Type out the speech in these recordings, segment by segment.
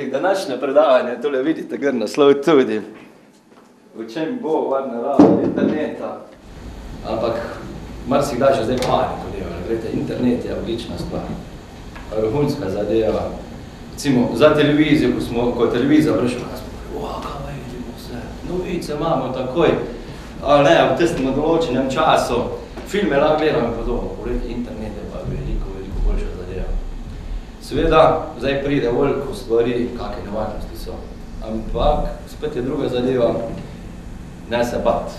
Današnje predavanje, tole vidite, gr naslov tudi. V čem bo varna raba interneta? Ampak marsikdaj že zdaj paniko deva. Glede, internet je odlična stvar. Vrhunska zadeva. Recimo, za televizijo, ko je televizija vršila, smo kaj vidimo vse, novice imamo takoj, ali ne, v tistem določenem času, filme lahko gledamo in podobno, poleti internet je pa veliko boljša zadeva. Seveda, zdaj pride veliko stvari, kakve nevarnosti so, ampak spet je druga zadeva, ne se bat.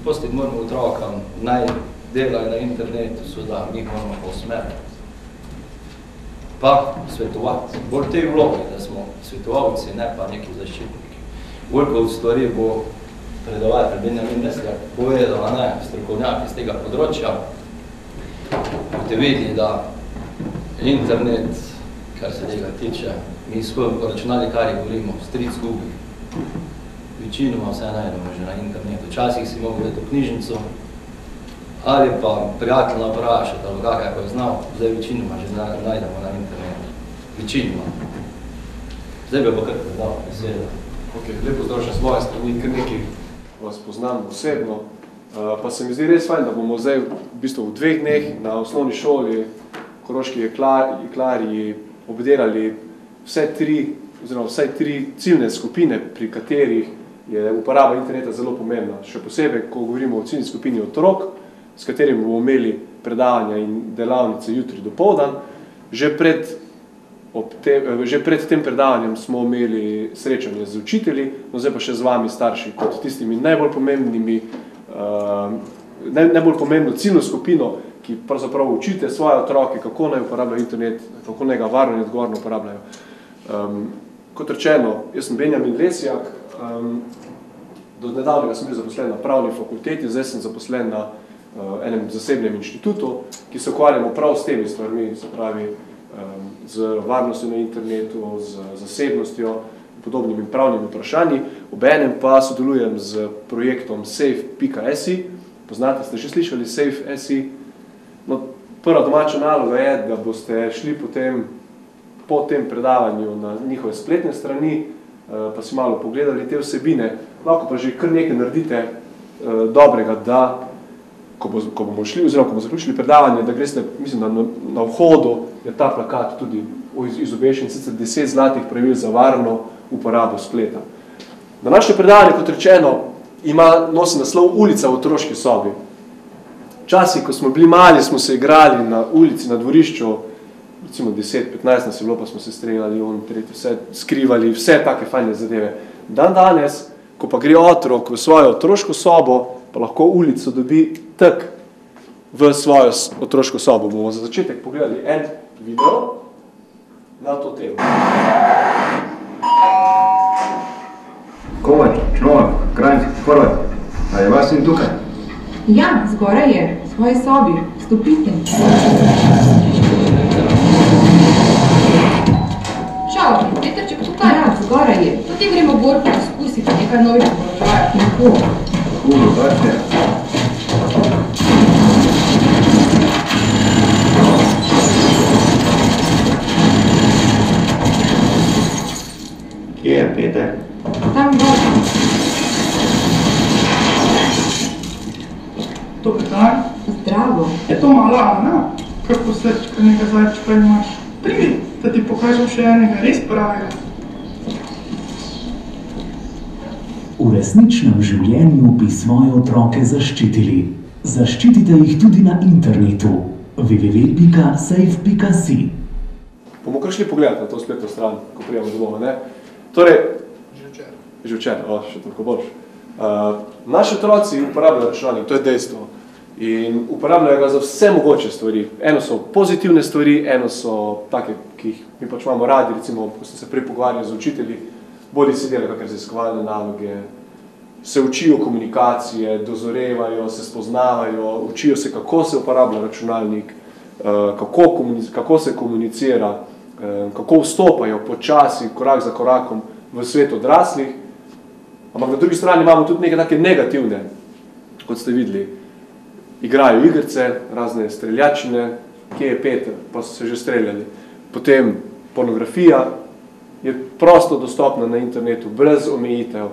Postiti moramo otrokam, naj delajo na internetu, seveda, mi moramo pa usmeriti. Pa svetovati. Bolj te vloge, da smo svetovalci, ne pa neki zaščitniki. Veliko stvari bo predavatelj Benjamin Nesler povedal, ne, strokovnjak iz tega področja. Boste videli, da internet, kar se tega tiče, mi skozi računalnikarji govorimo, stric Google. Večinoma vse najdemo že na internetu. Včasih si mogli vedeti v knjižnico, ali pa prijateljno vprašati, ali kako je znal, zdaj večinoma že najdemo na internetu. Večinoma. Zdaj bi bo kar predal, besedo. Lepo zdrav še s moje strani, ker nekaj vas poznam osebno. Pa se mi zdi res fajn, da bomo zdaj v bistvu v 2 dneh na osnovni šoli Koroški jeklarji obdelali vsaj 3 ciljne skupine, pri katerih je uporaba interneta zelo pomembna. Še posebej, ko govorimo o ciljni skupini otrok, s katerimi bomo imeli predavanja in delavnice jutri dopoldan. Že pred tem predavanjem smo imeli srečanje z učitelji, no zdaj pa še z vami starši, kot tistimi najbolj pomembno ciljno skupino, ki pravzaprav učite svoje otroke, kako naj uporabljajo internet, kako naj ga varno in odgovorno uporabljajo. Kot rečeno, jaz sem Benjamin Lesjak, do nedavnega sem bil zaposlen na pravni fakulteti, zdaj sem zaposlen na enem zasebnem inštitutu, ki se ukvarjamo prav s temi stvarmi, se pravi z varnostjo na internetu, z zasebnostjo, podobnimi pravnimi vprašanji. Obenem pa sodelujem z projektom safe.si. Poznate, ste že slišali safe.si? No, prva domača naloga je, da boste šli po tem predavanju na njihove spletne strani, pa si malo pogledali te vsebine. Lahko pa že kar nekaj naredite dobrega, da ko bomo šli, oziroma ko bomo zaključili predavanje, da greste, mislim, da na vhodu je ta plakat tudi izobešen, sicer 10 zlatih pravil za varno uporabo spleta. Današnje predavanje, kot rečeno, nosi naslov Ulica v otroški sobi. Včasih, ko smo bili mali, smo se igrali na ulici, na dvorišču, recimo 10-15 nas je bilo, pa smo se streljali, vse skrivali, vse take fajne zadeve. Danes, ko pa gre otrok v svojo otroško sobo, pa lahko ulico dobi tak v svojo otroško sobo. Bomo za začetek pogledali en video na to temo. Kovač, Novak, Kranjsk, Horvat, a je vas in tukaj? Ja, zgoraj je, v svoji sobi, vstopite. Čau, Petrček tukaj? Ja, zgoraj je. Tudi gremo gor poskusiti nekaj novih položajev. Neko. Hudo, tak je. Kje je Peter? Tam gor. Dober dan. Zdravo. Je to mala Ana? Kako srčka nekaj zajčka imaš? Pridi, da ti pokažem še enega res pravega. V resničnem življenju bi svoje otroke zaščitili. Zaščitite jih tudi na internetu www.safe.si. Bomo kar šli pogledati na to spletno stran, ko prijemo domov, ne? Torej, že včeraj, še toliko boljš. Naši otroci uporabljajo računalnik, to je dejstvo. In uporabljajo ga za vse mogoče stvari. Eno so pozitivne stvari, eno so take, ki jih mi pač imamo radi, recimo, ko ste se prej pogovarjali z učitelji, bodi si delajo kakšne raziskovalne naloge, se učijo komunikacije, dozorevajo, se spoznavajo, učijo se, kako se uporablja računalnik, kako se komunicira, kako vstopajo počasi, korak za korakom v svet odraslih. Ampak na drugi strani imamo tudi nekaj take negativne, kot ste videli. Igrajo igrice, razne streljačine, kje je Peter, pa so se že streljali. Potem pornografija je prosto dostopna na internetu, brez omejitev,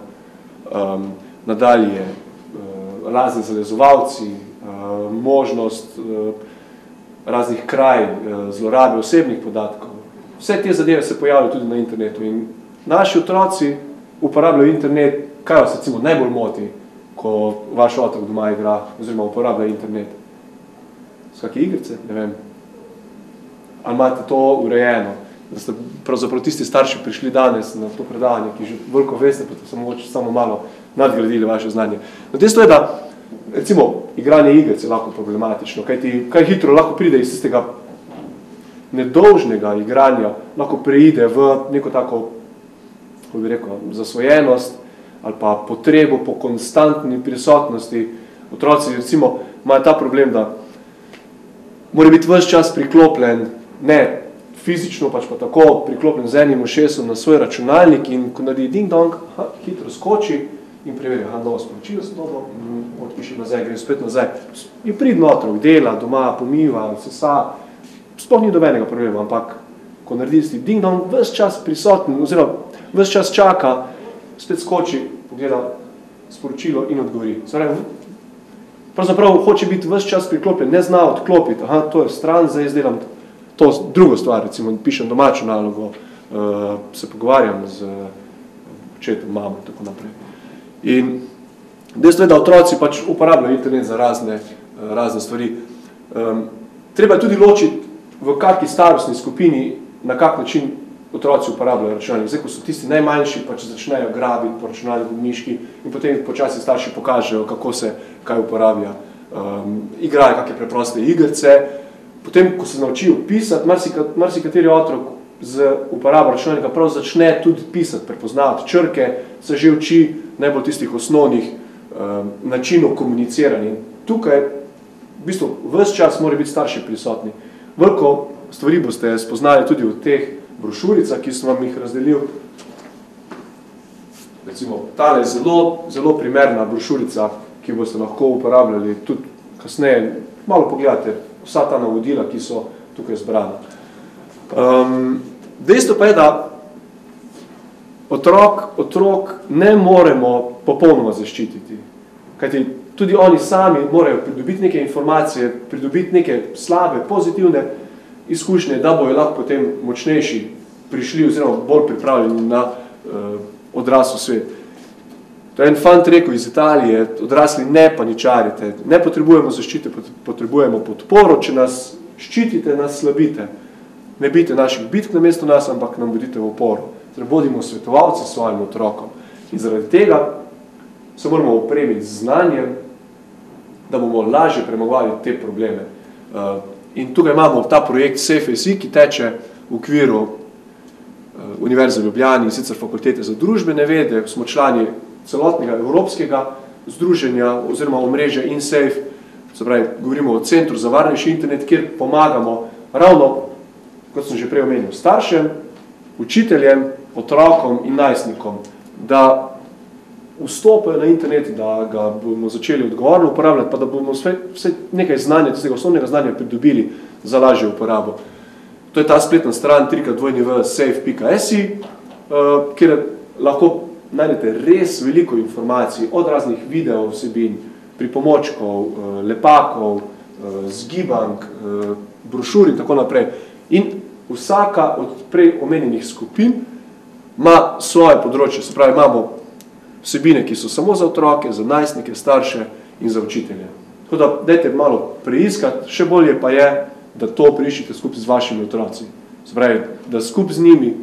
nadalje razni zalezovalci, možnost raznih kraj, zlorabe osebnih podatkov. Vse te zadeve se pojavljajo tudi na internetu in naši otroci uporabljajo internet, kaj vas recimo najbolj moti, ko vaš otrok doma igra oziroma uporablja internet. S kakšne igrice, ne vem. Ali imate to urejeno, da ste pravzaprav tisti starši prišli danes na to predavanje, ki že veliko veste, pa so mogoče samo malo nadgradili vaše znanje. No, dejstvo je, da recimo igranje igric je lahko problematično, kaj hitro lahko pride iz tistega nedolžnega igranja, lahko preide v neko tako, kako bi rekel, zasvojenost ali pa potrebo po konstantni prisotnosti. Otroci recimo imajo ta problem, da mora biti ves čas priklopljen, ne fizično, pač pa tako priklopljen z enim ušesom na svoj računalnik in ko naredi ding-dong, hitro skoči in preveri, novo sporočilo sem dobro, odpiši nazaj, gre spet nazaj. Je pridno otrok, dela, doma, pomiva, sesa, sploh ni dobenega problema, ampak ko naredi ding-dong, ves čas prisoten, oziroma ves čas čaka, spet skoči, pogleda sporočilo in odgovori. Pravzaprav hoče biti ves čas priklopljen, ne zna odklopiti, to je stran, zdaj izdelam to drugo stvar, recimo pišem domačo nalogo, se pogovarjam z očetom, mamo in tako naprej. In dejstvo je, da otroci pač uporabljajo internet za razne stvari. Treba je tudi ločiti, v kakšni starostni skupini, na kak način otroci uporabljajo računalnik. Zdaj, ko so tisti najmanjši, pač začnejo grabiti po računalniku miški in potem počasi starši pokažejo, kako se kaj uporablja. Igrajo kakšne preproste igrice. Potem, ko se naučijo pisati, marsikateri otrok z uporabo računalnika prav začne tudi pisati, prepoznavati črke, se že uči najbolj tistih osnovnih načinov komuniciranja. Tukaj v bistvu ves čas mora biti starši prisotni. Veliko stvari boste spoznali tudi v teh brošuricah, ki sem vam jih razdelil. Recimo, tale je zelo primerna brošurica, ki boste lahko uporabljali tudi kasneje. Malo pogledate vsa ta navodila, ki so tukaj zbrana. Dejstvo pa je, da otrok ne moremo popolnoma zaščititi. Kajti tudi oni sami morajo pridobiti neke informacije, pridobiti neke slabe, pozitivne izkušnje, da bojo lahko potem močnejši prišli oziroma bolj pripravljeni na odrasel svet. To je en fant rekel iz Italije, odrasli ne paničarite, ne potrebujemo zaščite, potrebujemo podporo, če nas ščitite, nas slabite. Ne bite naših bitk na mesto nas, ampak nam bodite v oporu. Torej, bodimo svetovalci svojim otrokom. In zaradi tega se moramo opremiti z znanjem, da bomo lažje premagovali te probleme. In tukaj imamo ta projekt SafeAC, ki teče v okviru Univerze v Ljubljani, sicer Fakultete za družbene vede, smo člani celotnega evropskega združenja oziroma omrežja InSafe, se pravi, govorimo o Centru za varnejši internet, kjer pomagamo ravno, kot sem že prej omenil, staršem, učiteljem, otrokom in najstnikom, da vstopajo na internet, da ga bomo začeli odgovorno uporabljati, pa da bomo vse nekaj znanja, tistega osnovnega znanja pridobili za lažjo uporabo. To je ta spletna stran www.safe.si, kjer lahko najdete res veliko informacij od raznih video vsebin, pripomočkov, lepakov, zgibank, brošur in tako naprej. In vsaka od prej omenjenih skupin ima svoje področje, se pravi, imamo vsebine, ki so samo za otroke, za najstnike, starše in za učitelje. Tako da dajte malo preiskati, še bolje pa je, da to preiščite skupaj z vašimi otroci. Se pravi, da skupaj z njimi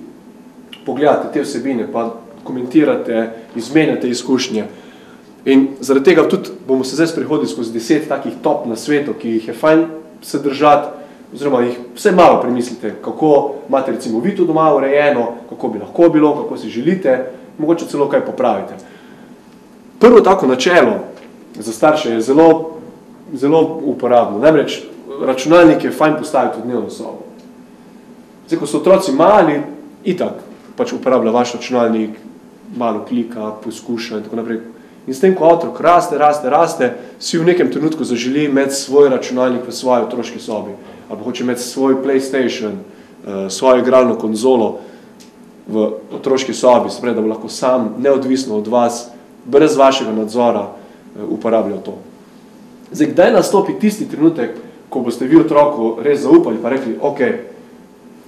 pogledate te vsebine, pa komentirate, izmenjate izkušnje. In zaradi tega tudi bomo se zdaj sprehodili skozi 10 takih top nasvetov, ki jih je fajn se držati, oziroma jih vse malo premislite, kako imate recimo vi to doma urejeno, kako bi lahko bilo, kako si želite, mogoče celo kaj popravite. Prvo tako načelo za starše je zelo uporabno. Namreč računalnik je fajn postaviti v dnevno sobo. Zdaj, ko so otroci mali, itak pač uporablja vaš računalnik, malo klika, poskuša in tako naprej. In s tem, ko otrok raste, si v nekem trenutku zaželi imeti svoj računalnik v svoji otroški sobi. Ali hoče imeti svoj PlayStation, svojo igralno konzolo v otroški sobi, se pravi, da bo lahko sam, neodvisno od vas, brez vašega nadzora uporabljal to. Zdaj, kdaj nastopi tisti trenutek, ko boste vi otroku res zaupali, pa rekli, ok,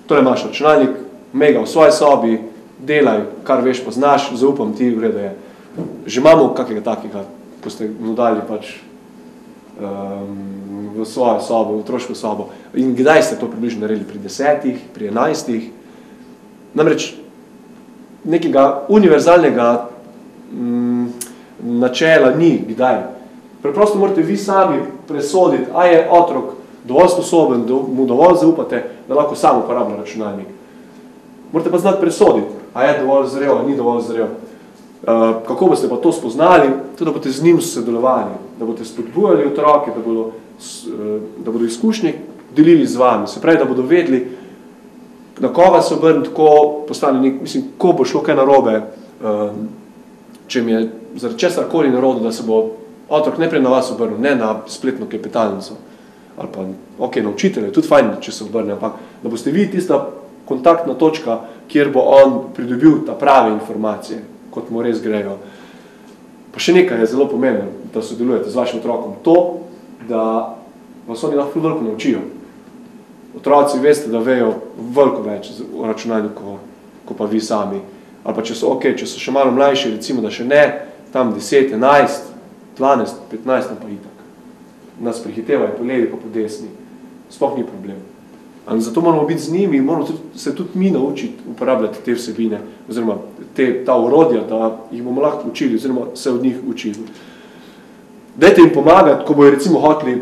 to je naš računalnik, imej ga v svoji sobi, delaj, kar veš, poznaš, zaupam ti, v redu je. Že imamo kakega takega, ko ste mu dali pač v svojo sobo, v otroško sobo. In kdaj ste to približno naredili? Pri 10, pri 11? Namreč nekega univerzalnega načela ni, kdaj. Preprosto morate vi sami presoditi, a je otrok dovolj sposoben, da mu dovolj zaupate, da lahko sam uporablja računalnik. Morate pa znati presoditi, a je dovolj zrel, a ni dovolj zrel. Kako boste pa to spoznali? To, da boste z njim sodelovali, da boste spodbujali otroke, da bodo izkušnje delili z vami. Se pravi, da bodo vedeli, na koga se obrniti, ko postane nek, mislim, ko bo šlo kaj narobe, če mi je zaradi česarkoli narodu, da se bo otrok najprej na vas obrnil, ne na spletno klepetalnico, ali pa, ok, na učitelje, tudi fajn, če se obrne, ampak da boste vi tista kontaktna točka, kjer bo on pridobil ta prave informacije, kot mu res grejo. Pa še nekaj je zelo pomembno, da sodelujete z vašim otrokom. To, da vas oni lahko veliko naučijo. Otroci veste, da vejo veliko več o računalniku, kot pa vi sami. Ali pa če so, ok, če so še malo mlajši, recimo, da še ne, tam 10, 11, 12, 15, pa itak. Nas prehitevajo po levi, pa po desni. Sploh ni problem. In zato moramo biti z njimi, moramo se tudi mi naučiti uporabljati te vsebine, oziroma ta orodja, da jih bomo lahko učili, oziroma se od njih učili. Dajte jim pomagati, ko bojo recimo hoteli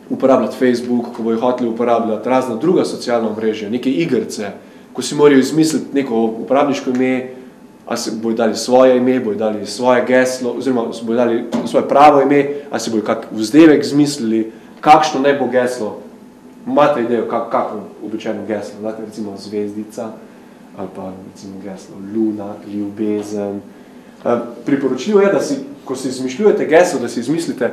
uporabljati Facebook, ko bojo hoteli uporabljati razna druga socialna omrežja, neke igrce, ko si morajo izmisliti neko uporabniško ime, a se bojo dali svoje ime, bojo dali svoje geslo, oziroma bojo dali svoje pravo ime, a si bojo kak vzdevek izmislili, kakšno naj bo geslo. Imate idejo, kako običajno geslo, date recimo zvezdica, ali pa recimo geslo luna, ljubezen. Priporočljivo je, da si, ko si izmišljujete geslo, da si izmislite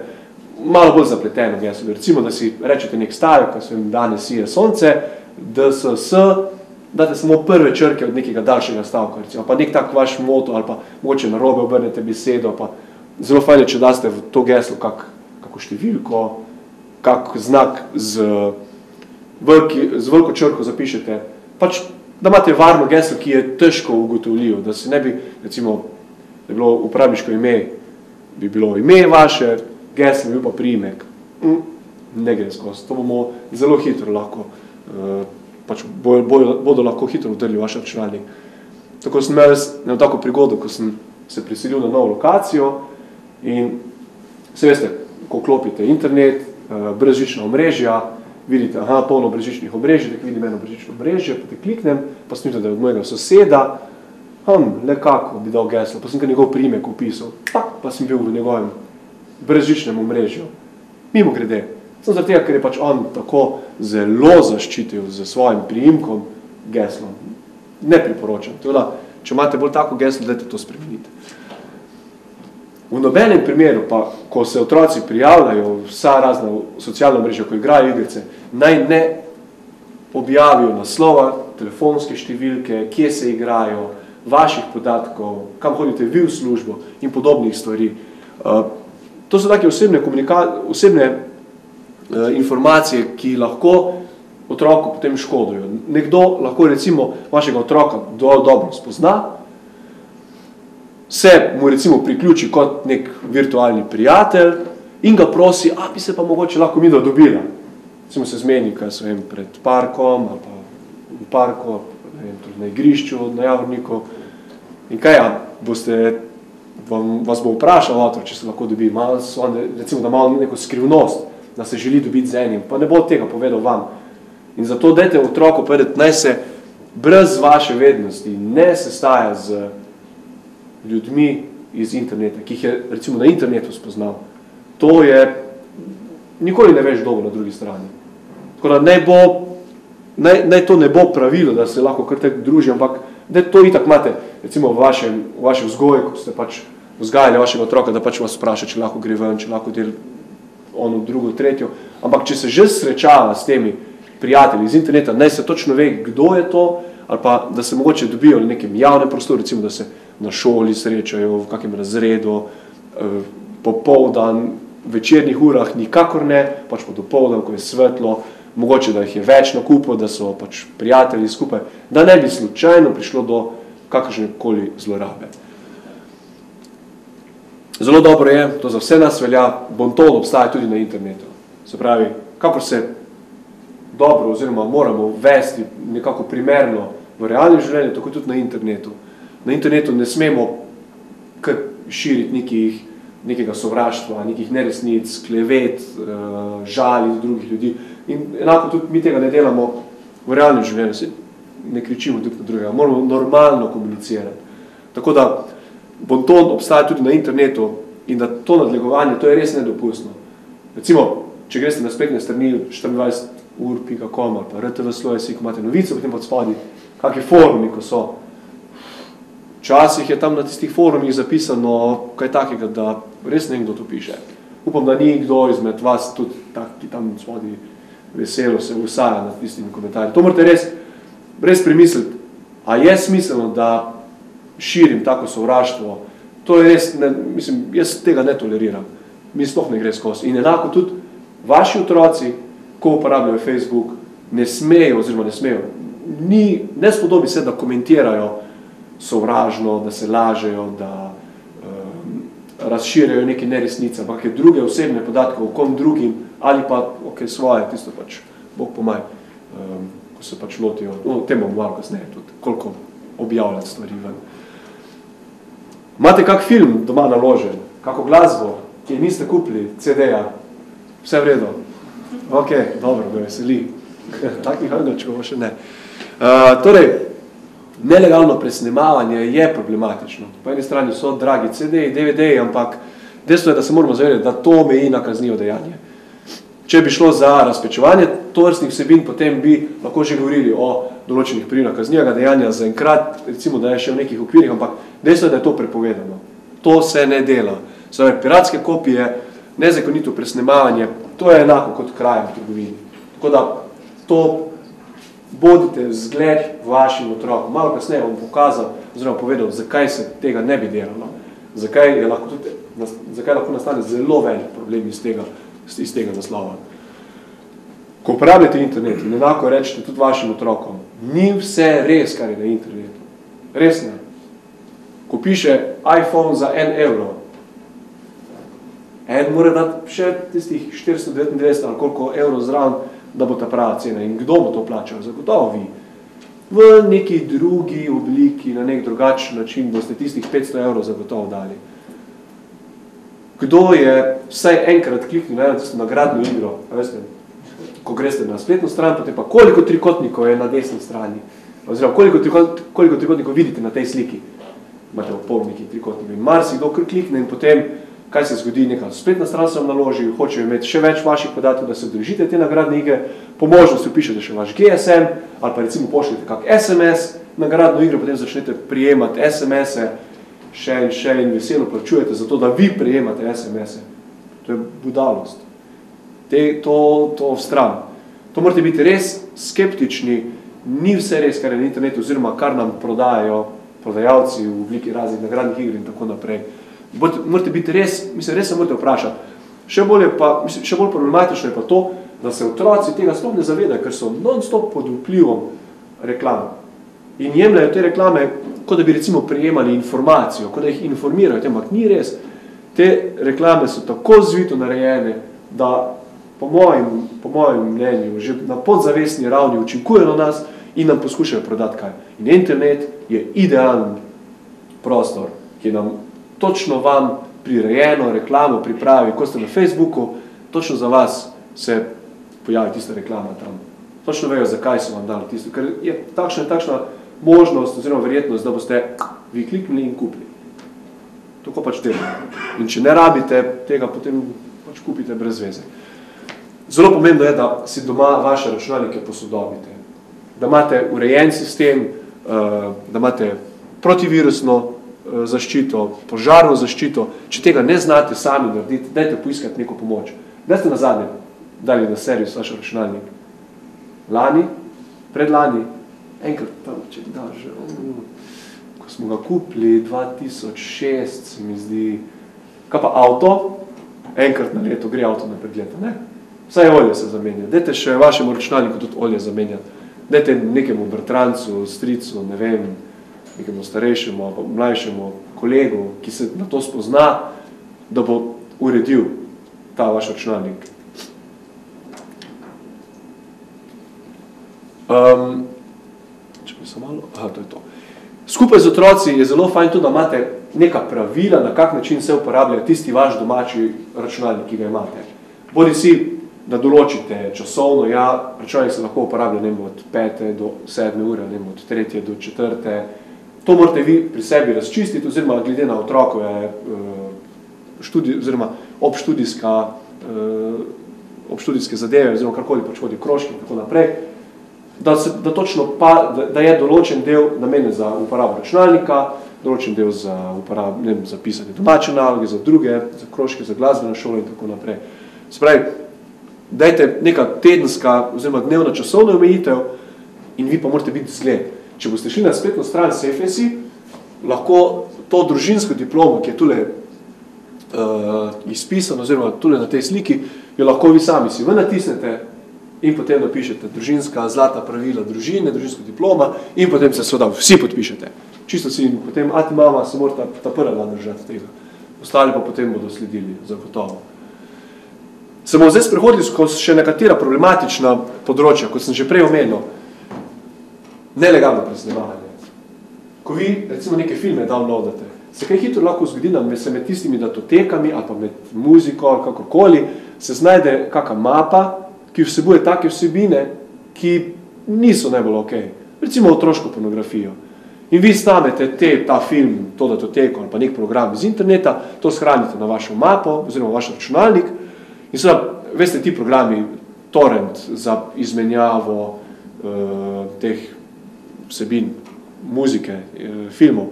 malo bolj zapleteno geslo. Recimo, da si rečete nek stavek, ko se danes sije sonce, DSS, date samo prve črke od nekega daljšega stavka, recimo, pa nek tak vaš moto, ali pa mogoče narobe obrnete besedo, pa zelo fajn je, če daste v to geslo kako številko, kak znak z veliko črko zapišete, pač, da imate varno geslo, ki je težko ugotovljivo, da se ne bi, recimo, da je bilo uporabniško ime, bi bilo ime vaše, geslo bi bil pa priimek. Ne gre skozi. To bomo zelo hitro lahko, pač bodo lahko hitro vdrli vaš računalnik. Tako sem imel eno tako prigodo, ko sem se preselil na novo lokacijo in se veste, ko klopite internet, brezžična omrežja, vidite, aha, polno brezžičnih omrežij, tako vidim eno brezžično omrežje, pa te kliknem, pa snimite, da je od mojega soseda, le kako bi dal geslo, pa sem ga njegov priimek upisal, pa sem bil v njegovem brezžičnem omrežju. Mimo grede. Sem zaradi tega, ker je pač on tako zelo zaščitil z svojim priimkom geslom. Ne priporočam. Teda, če imate bolj tako geslo, dajte to spremeniti. V nobenem primeru pa, ko se otroci prijavljajo vsa razna socialna mreža, ko igrajo igrice, naj ne objavijo naslova, telefonske številke, kje se igrajo, vaših podatkov, kam hodite vi v službo in podobnih stvari. To so take osebne informacije, ki lahko otroku potem škodujo. Nekdo lahko recimo vašega otroka dobro spozna, se mu recimo priključi kot nek virtualni prijatelj in ga prosi, bi se pa mogoče lahko midva dobila. Recimo se zmeni, kaj so pred parkom, ali pa v parku, na igrišču, na Javorniku. In kaj, vas bo vprašal otrok, če se lahko dobi, recimo, da malo neko skrivnost, da se želi dobiti z enim, pa ne bo tega povedal vam. In zato dajte otroku povedati, naj se brez vaše vednosti ne sestaja z ljudmi iz interneta, ki jih je recimo na internetu spoznal. To je, nikoli ne veš dolgo na drugi strani. Tako da naj to ne bo pravilo, da se lahko kar tako druži, ampak da to itak imate, recimo v vaši vzgoji, ko ste pač vzgajali vašega otroka, da pač vas vpraša, če lahko gre ven, če lahko del ono, drugo, tretjo. Ampak če se že srečava s temi, prijatelji iz interneta, naj se točno ve, kdo je to, ali pa da se mogoče dobijo v nekem javnem prostoru, recimo, da se na šoli srečajo, v kakem razredu, popoldan, večernih urah nikakor ne, pač pa dopoldan, ko je svetlo, mogoče, da jih je več na kupu, da so pač prijatelji skupaj, da ne bi slučajno prišlo do kakršnekoli zlorabe. Zelo dobro je, to za vse nas velja, bonton obstaja tudi na internetu. Se pravi, kakor se dobro oziroma moramo vesti nekako primerno v realnem življenju, tako tudi na internetu. Na internetu ne smemo kar širiti nekega sovraštva, nekih neresnic, klevet, žali drugih ljudi. In enako tudi mi tega ne delamo v realnem življenju, ne kričimo drug na drugega, moramo normalno komunicirati. Tako da bonton obstaja tudi na internetu in da to nadlegovanje, to je res nedopustno. Recimo, če greste na spletne strani 24ur.com ali pa RTV-Slovenski, ko imate novice, potem pod spodaj, kakšni forumi, ko so. Včasih je tam na tistih forumih zapisano kaj takega, da res ne vem, kdo to piše. Upam, da ni kdo izmed vas tudi tak, ki tam spodaj veselo se usaja nad tistimi komentarji. To morate res premisliti, a je smiselno, da širim tako sovraštvo. To je res, mislim, jaz tega ne toleriram. Mi sploh ne gre skozi. In enako tudi vaši otroci, ko uporabljajo Facebook, ne smejo, ne spodobi se, da komentirajo sovražno, da se lažejo, da razširjajo neke neresnice, ampak je druge osebne podatke o kom drugim, ali pa svoje, tisto pač, Bog pomaj, ko se pač lotijo, tem bom malo kasneje tudi, koliko objavljati stvari ven. Imate kak film doma naložen, kako glasbo, ki niste kupili, CD-ja, vse v redu? Ok, dobro, me veseli. Takih angelčkov še ne. Torej, nelegalno presnemavanje je problematično. Po eni strani so dragi CD-ji, DVD-ji, ampak dejstvo je, da se moramo zavedati, da to meji na kaznivo dejanje. Če bi šlo za razpečevanje tovrstnih vsebin, potem bi lahko že govorili o določenih primerih kaznivega dejanja zaenkrat, recimo, da je še v nekih okvirih, ampak dejstvo je, da je to prepovedano. To se ne dela. Zdaj, piratske kopije, nezakonito presnemavanje, to je enako kot krajem v trgovini. Tako da to bodite zgled vašim otrokom. Malo kasneje bom pokazal, oziroma povedal, zakaj se tega ne bi delalo. Zakaj lahko nastane zelo velik problem iz tega naslova. Ko uporabljate internet in enako rečete tudi vašim otrokom, ni vse res, kar je na internetu. Res ne. Ko piše iPhone za 1 evro, en mora dati še tistih 499 ali koliko evrov zraven, da bo ta prava cena. In kdo bo to plačal? Zagotovo vi. V neki drugi obliki, na nek drugačen način boste tistih 500 evrov zagotovo dali. Kdo je vsaj enkrat kliknil na tisto nagradno igro, veste, ko greste na spletno stran, potem pa koliko trikotnikov je na desni strani, oziroma koliko trikotnikov vidite na tej sliki. Imate opolniki trikotnikov in marsikdo klikne in potem, kaj se zgodi, neka spletna stran se vam naloži, hočejo imeti še več vaših podatkov, da se držite te nagradne igre, po možnosti upišete še vaš GSM, ali pa recimo pošljete kak SMS nagradno igro, potem začnete prijemati SMS-e, še in veselo plačujete za to, da vi prejemate SMS-e. To je budalost. To v stran. To morate biti res skeptični, ni vse res, kar je na internetu, oziroma kar nam prodajajo prodajalci v obliki raznih nagradnih igr in tako naprej. Morate biti res, res se morate vprašati. Še bolj problematično je pa to, da se otroci tega sploh ne zavedajo, ker so non-stop pod vplivom reklam. In jemljajo te reklame, kot da bi recimo prejemali informacijo, kot da jih informirajo, ampak ni res. Te reklame so tako zvito narejene, da po mojem mnenju že na podzavestni ravni učinkujejo na nas in nam poskušajo prodati kaj. In internet je idealen prostor, ki nam točno vam prirejeno reklamo pripravi, ko ste na Facebooku, točno za vas se pojavi tista reklama tam. Točno vejo, zakaj so vam dali tisto, ker je takšna možnost oziroma verjetnost, da boste vi kliknili in kupili. Tako pač delamo. In če ne rabite tega, potem pač kupite brez veze. Zelo pomembno je, da si doma vaše računalnike posodobite. Da imate urejen sistem, da imate protivirusno zaščito, požarno zaščito. Če tega ne znate sami narediti, dajte poiskati neko pomoč. Dajte nazadnje dali na servis vaš računalnik. lani, predlani, enkrat tam, če da že, ko smo ga kupili, 2006, se mi zdi, kaj pa avto, enkrat na leto gre avto na pregled, ne? Vsaj olje se zamenja. Dajte še vašemu računalniku tudi olje zamenjati. Dajte nekemu bratrancu, stricu, ne vem, nekemu starejšemu ali mlajšemu kolegu, ki se na to spozna, da bo uredil ta vaš računalnik. Če bi se malo... Aha, to je to. Skupaj z otroci je zelo fajn tudi, da imate neka pravila, na kak način se uporablja tisti vaš domači računalnik, ki ga imate. Bodi si, da določite časovno, ja, računalnik se lahko uporablja od 5. do 7. ure, od 3. do 4. To morate vi pri sebi razčistiti, oziroma glede na otrokove oziroma obštudijske zadeve, oziroma karkoli pač hodi krožki in tako naprej, da je določen del namenjen za uporabo računalnika, določen del za pisanje domače naloge, za druge, za krožke, za glasbeno šolo in tako naprej. Se pravi, dajte neka tedenska oziroma dnevna časovna omejitev in vi pa morate biti zgled. Če boste šli na spletno stran Safeacy, lahko to družinsko diplomo, ki je tule izpisano, oziroma tule na tej sliki, jo lahko vi sami si natisnete in potem napišete družinska zlata pravila družine, družinsko diploma in potem se seveda vsi podpišete. Čisto si in potem ati mama se mora ta prva dan držati tega. Ostali pa potem bodo sledili, zagotovo. Se bomo zdaj sprehodili skozi še nekatera problematična področja, kot sem že prej omenil. Nelegalno presnemavanje. Ko vi, recimo, neke filme downloadate, se kaj hitro lahko zgodi, da se med tistimi datotekami ali pa med muziko ali kakorkoli se znajde kakšna mapa, ki vsebuje take vsebine, ki niso najbolj okej. Recimo otroško pornografijo. In vi snamete ta film, to datoteko ali pa nek program iz interneta, to shranite na vašo mapo oziroma vaš računalnik in seveda, veste, ti programi, torrent za izmenjavo teh vsebin, muzike, filmov,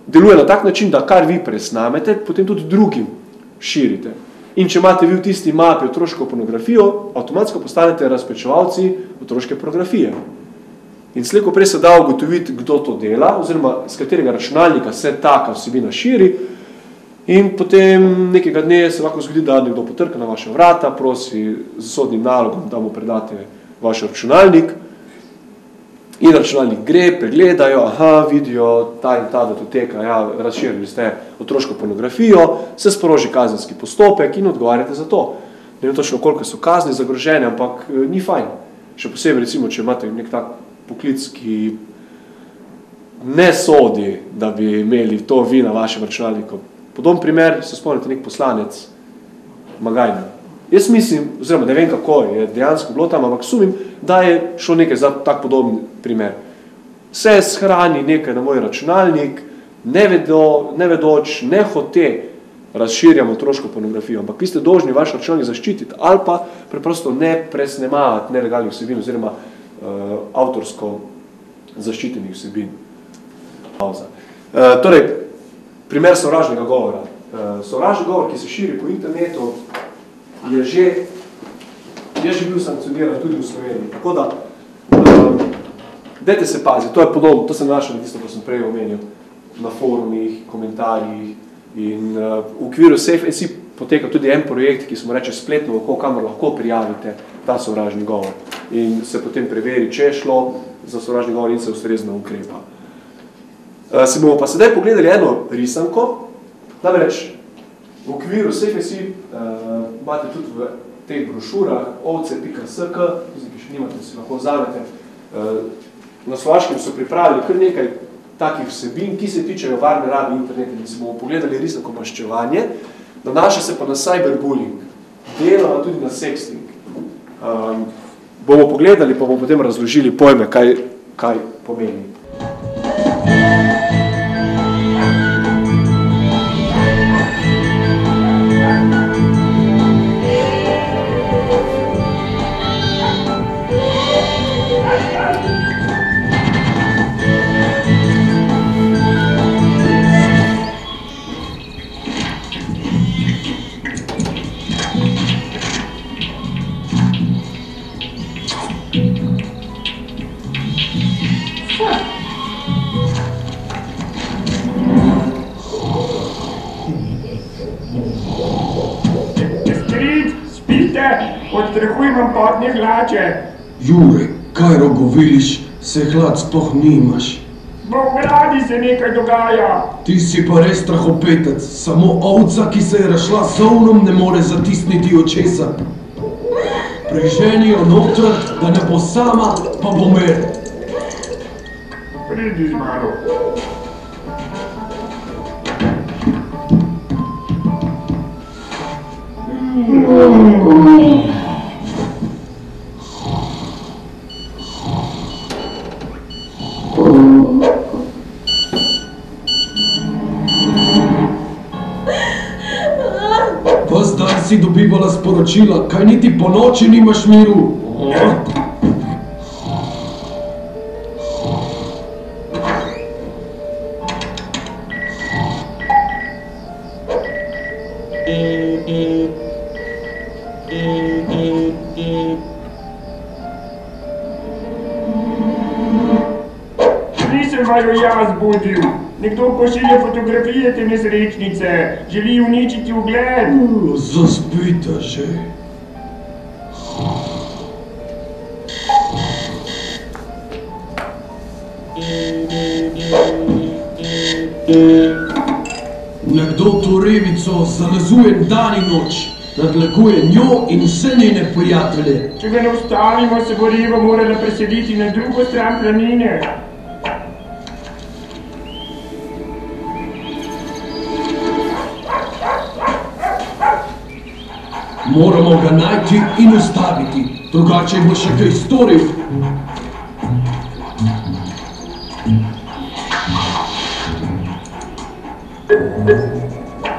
deluje na tak način, da kar vi presnamete, potem tudi drugim širite. In če imate vi v tisti mapi otroško pornografijo, avtomatsko postanete razpečevalci otroške pornografije. In slej ko prej se da ugotoviti, kdo to dela, oziroma z katerega računalnika se taka vsebina širi, in potem nekega dne se lahko zgodi, da nekdo potrka na vaše vrata, prosi z sodnim nalogom, da mu predate vaš računalnik, in računalnik gre, pregledajo, aha, vidijo ta in ta datoteka, ja, razširili ste otroško pornografijo, se sproži kazenski postopek in odgovarjate za to. Ne vem točno, koliko so kazni zagrožene, ampak ni fajn. Še posebej, recimo, če imate nek tak poklic, ki ne sodi, da bi imeli to vi na vašem računalniku. Podoben primer, se spomnite, nek poslanec Magajna. Jaz mislim, oziroma ne vem kako je dejansko bilo tam, ampak sumim, da je šlo nekaj za tak podoben primer. Se shrani nekaj na moj računalnik, ne vedoč, ne hote razširjam otroško pornografijo, ampak vi ste dolžni vaš računalnik zaščititi ali pa preprosto ne presnemavati nelegalnih vsebin oziroma avtorsko zaščitenih vsebin. Torej, primer sovražnega govora. Sovražni govor, ki se širi po internetu, je že bil sankcioniran tudi v Sloveniji. Tako da, dajte se paziti, to je podobno, to sem našel na tisto, ko sem prej omenil, na forumih, komentarjih in v okviru Safeacy poteka tudi en projekt, ki se mu reče spletno oko, kamor lahko prijavite ta sovražni govor in se potem preveri, če je šlo za sovražni govor in se ustrezno ukrepa. Se bomo pa sedaj pogledali eno risanko, namreč v okviru Safeacy imate tudi v teh brošurah ovce.sk, ki še nimate, si lahko vzamete. Na Slovaškem so pripravili kar nekaj takih vsebin, ki se tičejo varne rabe interneta, in si bomo pogledali risanko maščevanje, nanaša se pa na cyberbullying, deloma tudi na sexting. Bomo pogledali, pa bomo potem razložili pojme, kaj pomeni. Vidite, od strahu imam potne hlače. Jure, kaj rogoviliš, se hlad sploh nimaš. V ogradi se nekaj dogaja. Ti si pa res strahopetec, samo ovca, ki se je razšla s ovnom, ne more zatisniti očesa. Priženi jo noter, da ne bo sama, pa bo mer. Pridi z mano. Ves dan si dobivala sporočila, kaj niti po noči nimaš miru. Nisem vaju jaz budil. Nekdo pošilja fotografije te nesrečnice. Želi uničiti ugled. Zaspita že. Nekdo to revico zalezuje dan in noč. Nadleguje njo in vse njene prijatelje. Če ga ne ustavimo, se bo Reva morala preseliti na drugo stran planine. Moramo ga najti in ustaviti, drugače bo še kaj storil.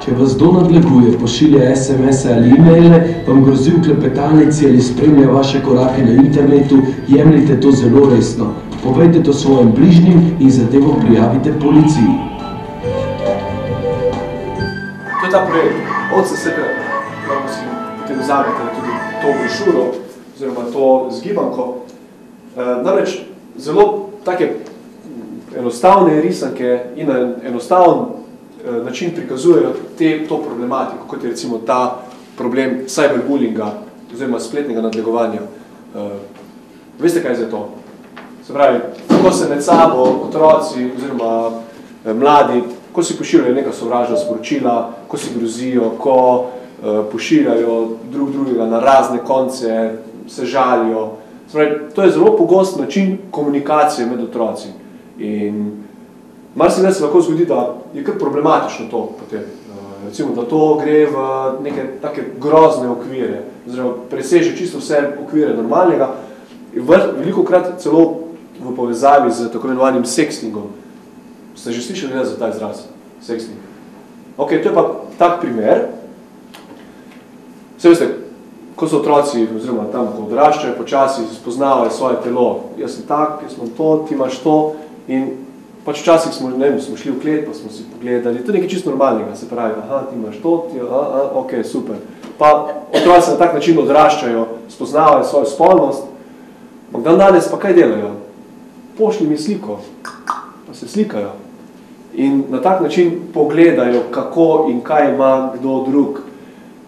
Če vas kdo nadleguje, pošilja SMS-e ali e-maile, vam grozi v klepetalnici ali spremlja vaše korake na internetu, jemljite to zelo resno. Povejte to svojim bližnjim in zadevo prijavite policiji. To je ta projekt. Ovce SK, lahko si potem vzamete tudi to brošuro, oziroma to zgibanko. Namreč zelo take enostavne risanke in na enostaven način prikazujejo to problematiko, kot je recimo ta problem cyberbullyinga oziroma spletnega nadlegovanja. Veste, kaj je za to? Se pravi, ko se med sabo otroci oziroma mladi, ko si pošiljajo neka sovražna sporočila, ko si grozijo, ko pošiljajo drug drugega na razne konce, se žalijo. Se pravi, to je zelo pogost način komunikacije med otroci. In marsikdaj se lahko zgodi, da je kar problematično to potem. Recimo, da to gre v neke take grozne okvire, oziroma preseže čisto vse okvire normalnega. Velikokrat celo v povezavi z tako imenovanim sextingom. Ste že slišali za ta izraz? Sexting. Ok, to je pa tak primer. Vse veste, ko so otroci, oziroma tam, ko odraščajo, počasi spoznavajo svoje telo. Jaz sem tak, jaz imam to, ti imaš to. In pač včasih smo šli v klet, pa smo si pogledali. To je nekaj čisto normalnega, se pravi, aha, ti imaš to, ti, ok, super. Pa otroci na tak način odraščajo, spoznavajo svojo spolnost. Dan danes pa kaj delajo? Pošli mi sliko, pa se slikajo. In na tak način pogledajo, kako in kaj ima kdo drug.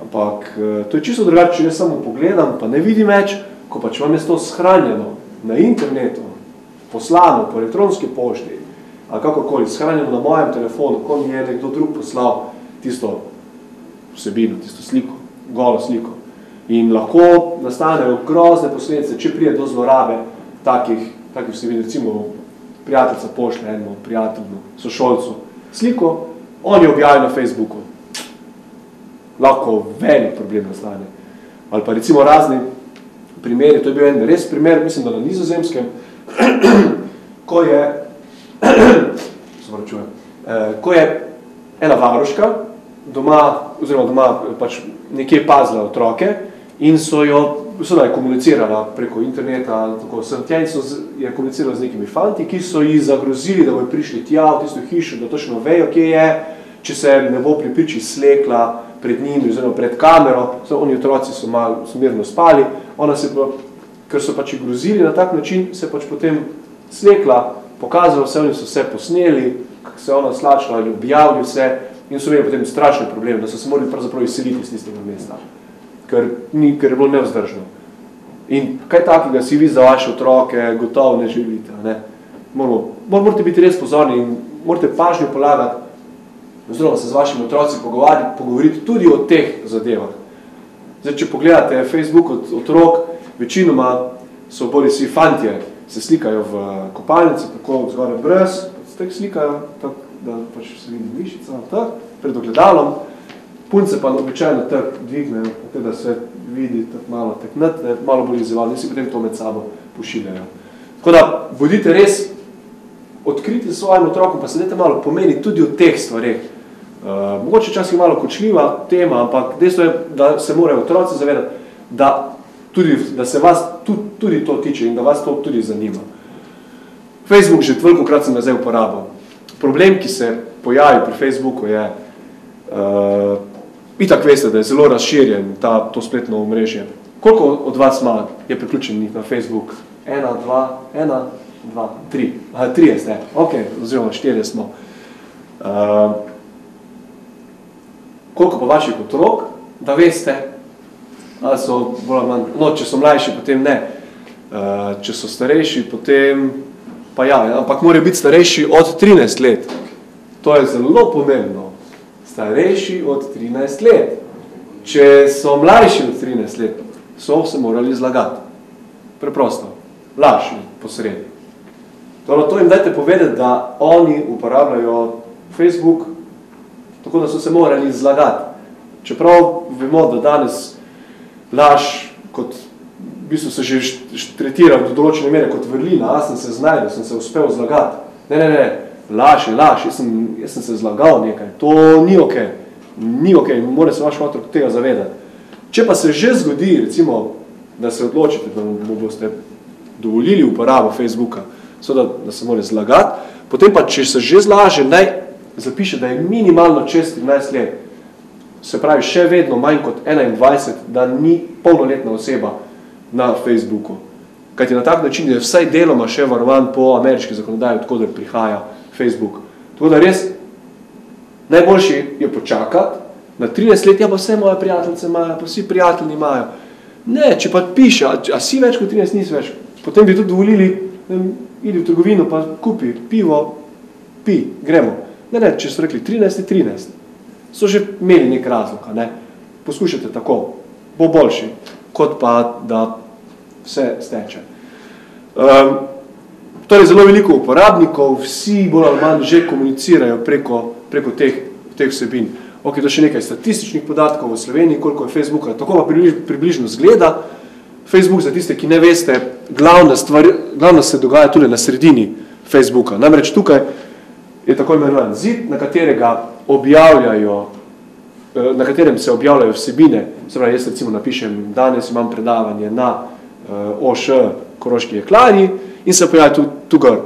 Ampak to je čisto drugače, če jaz samo pogledam, pa ne vidim več, ko pač vam je to shranjeno na internetu, poslano po elektronski pošti, ali kakorkoli, shranjeno na mojem telefonu, ko mi je nekdo drug poslal tisto vsebino, tisto sliko, golo sliko. In lahko nastanejo grozne posledice, če pride do zlorabe takih vsebin, recimo prijateljica pošlje enemu prijatelju, sošolcu sliko, on jo objavi na Facebooku. Lahko velik problem nastane. Ali pa recimo razni primeri, to je bil en res primer, mislim, da na Nizozemskem, ko je ena varuška doma, oziroma doma pač nekje pazila otroke in so jo seveda komunicirala preko interneta, tako sem tja in je komunicirala z nekimi fanti, ki so ji zagrozili, da bojo prišli tja v tisto hišo, da točno vejo, kje je, če se ne bo pri priči slekla pred njimi, oziroma pred kamero, oni otroci so mirno spali, ona se pa, ker so pač grozili na tak način, se pač potem slekla, pokazala vse, oni so vse posneli, kako se je ona slačila ali objavili vse in so imeli potem strašne probleme, da so se morali pravzaprav izseliti iz tistega mesta. ker je bilo nevzdržno. In kaj takega si vi za vaše otroke gotovo ne želite. Ne? Morate biti res pozorni in morate pažnjo polagati, oziroma se z vašimi otroci pogovoriti tudi o teh zadevah. Zdaj, če pogledate Facebook od otrok, večinoma so boli si fantje, se slikajo v kopalnici, tako zgore brez, tako slikajo, tako, da pač se vidi mišica, tako, pred ogledalom. Punce pa običajno tako dvignejo, tako da se vidi tako malo teknat, malo bolj izzivalno, in si potem to med sabo pošiljajo. Tako da, bodite res odkriti svojim otrokom, pa se dajte malo pomeniti tudi o teh stvareh. Mogoče včasih malo kočljiva tema, ampak dejstvo je, da se morajo otroci zavedati, da se vas tudi to tiče in da vas to tudi zanima. Facebook že tolikokrat sem ga zdaj uporabil. Problem, ki se pojavi pri Facebooku je, itak veste, da je zelo razširjen to spletno omrežje. Koliko od vas je priključenih na Facebook? 1, 2, 3. 3 ste, ok, oziroma 4 smo. Koliko pa vaših otrok, da veste, ali so bolj manj, no, če so mlajši, potem ne. Če so starejši, potem pa ja, ampak morajo biti starejši od 13 let. To je zelo pomembno. Starejši od 13 let. Če so mlajši od 13 let, so se morali zlagati. Preprosto. Lažni posredi. To jim dajte povedati, da oni uporabljajo Facebook, tako da so se morali zlagati. Čeprav vemo, da danes laž kot v bistvu se že tretira do določene mere kot vrlina, sem se znajdel, sem se uspel zlagati. Ne, laž je laž, jaz sem se zlagal nekaj, to ni ok, mora se vaš otrok tega zavedati. Če pa se že zgodi, recimo, da se odločite, da mu boste dovolili uporabo Facebooka, da se mora zlagati, potem pa, če se že zlaže, naj zapiše, da je minimalno čez 13 let, se pravi še vedno manj kot 21, da ni polnoletna oseba na Facebooku. Kajti na tak način je vsaj deloma še varovan po ameriški zakonodaji, odkoder prihaja Facebook. Tako da res najboljši je počakati na 13 let, ja pa vse moje prijateljice imajo, pa vsi prijatelji imajo. Ne, če pa piše, a si več kot 13 nisi več, potem bi tudi dovolili, idi v trgovino pa kupi pivo, gremo. Ne, če so rekli 13 je 13. So že imeli nek razlog, ne? Poskušajte tako, bo boljši, kot pa, da vse steče. Torej, zelo veliko uporabnikov, vsi bolj ali manj že komunicirajo preko teh vsebin. Ok, to še nekaj statističnih podatkov v Sloveniji, koliko je Facebooka, tako pa približno zgleda. Facebook, za tiste, ki ne veste, glavna se dogaja tudi na sredini Facebooka. Namreč tukaj je tako imenovan zid, na katerem se objavljajo vsebine. Se pravi, jaz recimo napišem, danes imam predavanje na OŠ Koroški jeklarji in se pojavi tu gor.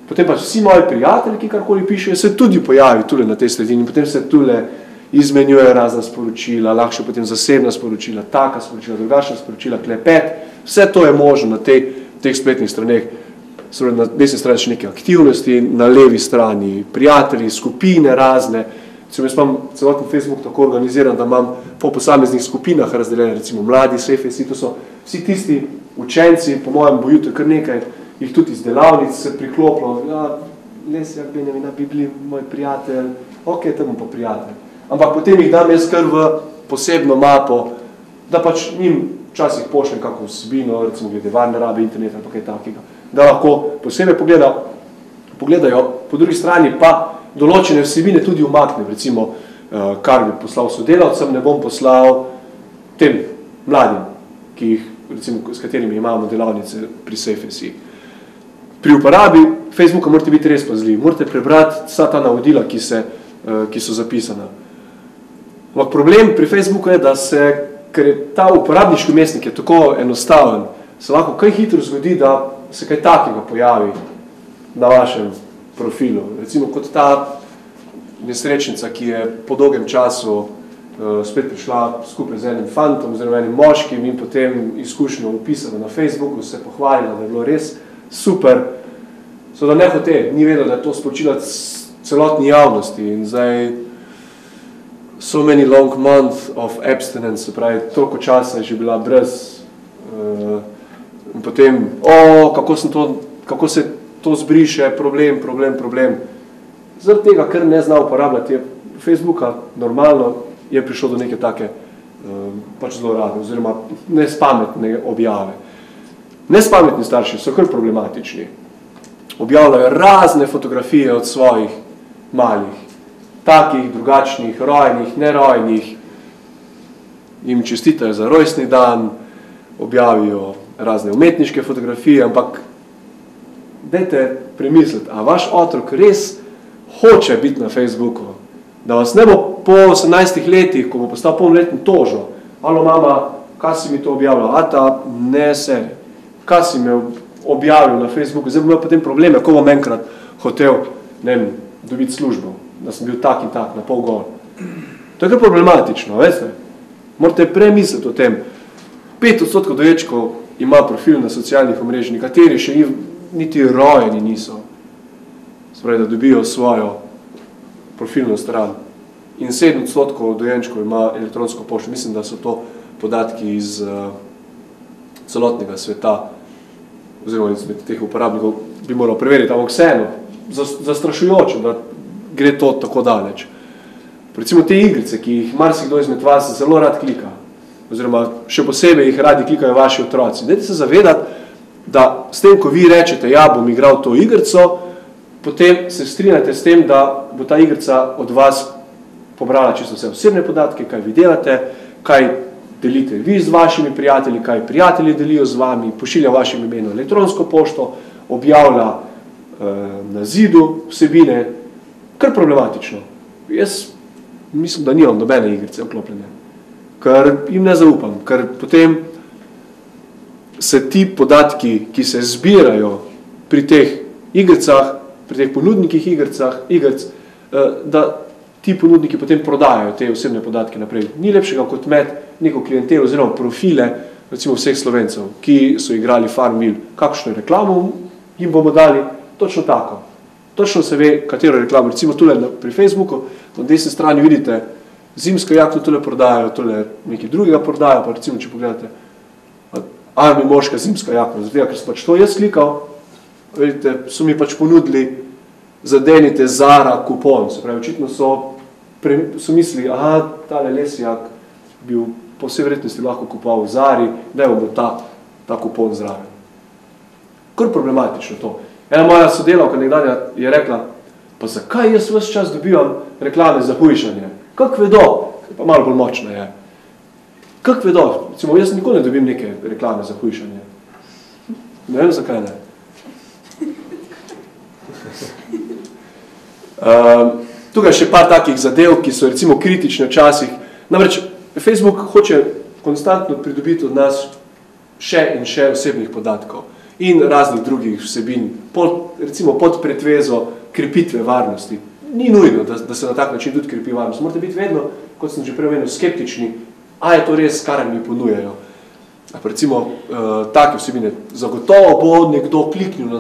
Potem pa vsi moji prijatelji, ki karkoli pišejo, se tudi pojavi tule na tej sredini. Potem se tule izmenjujejo razna sporočila, lahko še potem zasebna sporočila, taka sporočila, drugačna sporočila, klepet. Vse to je možno na teh spletnih straneh. Na desni strani še neke aktivnosti, na levi strani prijatelji, skupine razne. Jaz imam celoten Facebook tako organiziran, da imam po posameznih skupinah razdeljene, recimo mladi, sejfesi, to so vsi tisti učenci, po mojem bo jutri kar nekaj, jih tudi iz delavnic se priklopilo, ja, Lesjak Benjamina bi bili moj prijatelj, ok, tam bom pa prijatelj. Ampak potem jih dam jaz kar v posebno mapo, da pač njim včasih pošljem kako vsebino, recimo glede varne rabe interneta, pa kaj takega, da lahko posebej pogledajo, po drugi strani pa določene vsebine tudi umaknem, recimo, kar bi poslal sodelavcem, ne bom poslal tem mladim, s katerimi imamo delavnice pri Sejfesi. Pri uporabi Facebooka morate biti res pazljivi, morate prebrati vsa ta navodila, ki so zapisana. Ampak problem pri Facebooku je, da ker je ta uporabniški vmesnik je tako enostaven, se lahko kaj hitro zgodi, da se kaj takega pojavi na vašem profilu. Recimo kot ta nesrečnica, ki je po dolgem času spet prišla skupaj z enim fantom, oziroma enim moškim in potem izkušnjo opisala na Facebooku, se pohvalila, da je bilo res super. So da nehote, ni vedel, da je to sporočila celotni javnosti in zdaj so many long months of abstinence, se pravi, toliko časa je že bila brez, in potem, kako se to zbriše, problem. Zaradi tega, ker ne zna uporabljati Facebooka, normalno je prišlo do neke take pač zlorabe, oziroma nespametne objave. Nespametni starši so kar problematični. Objavljajo razne fotografije od svojih malih, takih, drugačnih, rojenih, nerojenih, jim čestitajo za rojstni dan, objavijo razne umetniške fotografije, ampak dajte premisliti, a vaš otrok res hoče biti na Facebooku, da vas ne bo po 18 letih, ko bo postal polnoletni, tožil. Alo, mama, kaj si mi to objavila? Ata, ne se. Kaj si me objavil na Facebooku? Zdaj bom imel potem probleme, ko bom enkrat hotel, ne vem, dobiti službo, da sem bil tak in tak, na pol gol. To je kar problematično, veste? Morate premisliti o tem. 5% doječkov ima profil na socialnih omrežjih, nekateri še niti rojeni niso. Spravi, da dobijo svojo profilno stran. In 7% dojenčkov ima elektronsko pošto. Mislim, da so to podatki iz celotnega sveta, oziroma izmed teh uporabnikov bi moral preveriti, ampak vseeno, zastrašujoče, da gre to tako daleč. Recimo te igrice, ki jih marsikdo izmed vas zelo rad klika, oziroma še posebej jih radi klikajo vaši otroci. Dajte se zavedati, da s tem, ko vi rečete, ja, bom igral to igrico, potem se strinjate s tem, da bo ta igrica od vas pobrala čisto vse osebne podatke, kaj vi delate, kaj delite vi z vašimi prijatelji, kaj prijatelji delijo z vami, pošilja vašim imenu elektronsko pošto, objavlja na zidu vsebine, kar problematično. Jaz mislim, da nimam nobene igrice vklopljene, ker jim ne zaupam, ker potem se ti podatki, ki se zbirajo pri teh igricah, pri teh ponudnikih igric, da ti ponudniki potem prodajajo te osebne podatke naprej. Ni lepšega kot imeti neko klientelo oziroma profile, recimo vseh Slovencev, ki so igrali Farmville. Kakšno reklamo jim bomo dali? Točno tako. Točno se ve, katero reklamo. Recimo tule pri Facebooku, na desni strani vidite, zimsko jakno tule prodajajo, tule nekaj drugega prodajajo, pa recimo, če pogledate, Armi moška zimska jakna, zato ker sem pač to jaz klikal, vidite, so mi pač ponudili, zadenite Zara kupon, se pravi, očitno so mislili, aha, tale lesjak bi po vsej verjetnosti lahko kupoval v Zari, da bo ta kupon zraven. Kar problematično to. Ena moja sodelavka nekdanja je rekla, pa zakaj jaz ves čas dobivam reklame za hujšanje? Kak vedo? Pa malo bolj močna je. Kak vedo? Recimo, jaz nikoli ne dobim neke reklame za hujšanje. Ne vem, zakaj ne. Tukaj še par takih zadev, ki so recimo kritične včasih. Namreč Facebook hoče konstantno pridobiti od nas še in še osebnih podatkov in raznih drugih vsebin, recimo pod pretvezo krepitve varnosti. Ni nujno, da se na tak način tudi krepi varnost. Morate biti vedno, kot sem že prej omenil, skeptični, a je to res, kar mi ponujajo. Recimo, take vsebine, zagotovo bo nekdo kliknil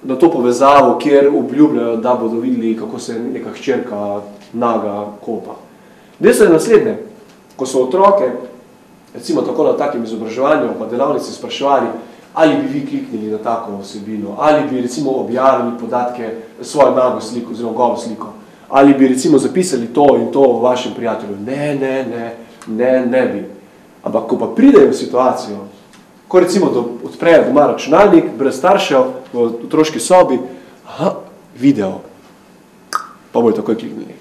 na to povezavo, kjer obljubljajo, da bodo videli, kako se neka hčerka naga kopa. Dejstvo je naslednje, ko so otroke, recimo tako na takem izobraževanju, pa delavnici spraševali, ali bi vi kliknili na tako vsebino, ali bi recimo objavili podatke, svojo nago sliko, oziroma golo sliko, ali bi recimo zapisali to in to v vašem prijatelju. Ne bi. Ampak ko pa pridejo v situacijo, ko recimo odprejo doma računalnik, brez staršev, v otroški sobi, video, pa bojo takoj kliknili,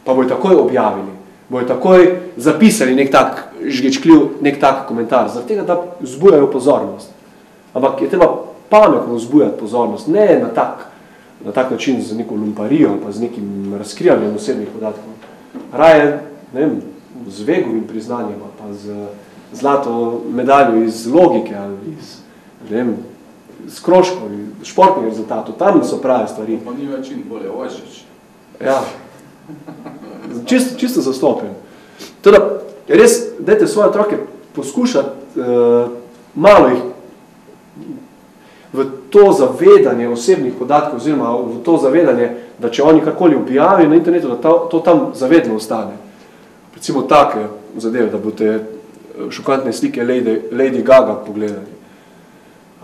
pa bojo takoj objavili, bojo takoj zapisali nek tak žgečkljiv, nek tak komentar, zaradi tega, da vzbujajo pozornost. Ampak je treba pametno vzbujati pozornost, ne na tak način z neko lumparijo, pa z nekim razkrivanjem osebnih podatkov. Raje, ne vem, z vegovim priznanjem, pa z zlato medaljo iz logike ali iz, ne vem, z krožkov, športnih rezultatov, tam so prave stvari. Pa ni več in bolje ožič. Ja, čisto zastopen. Teda, res, dajte svoje otroke poskušati malo jih v to zavedanje osebnih podatkov, oziroma v to zavedanje, da če oni karkoli objavijo na internetu, da to tam zavedno ostane. Recimo take zadeve, da boste šokantne slike Lady Gaga pogledali.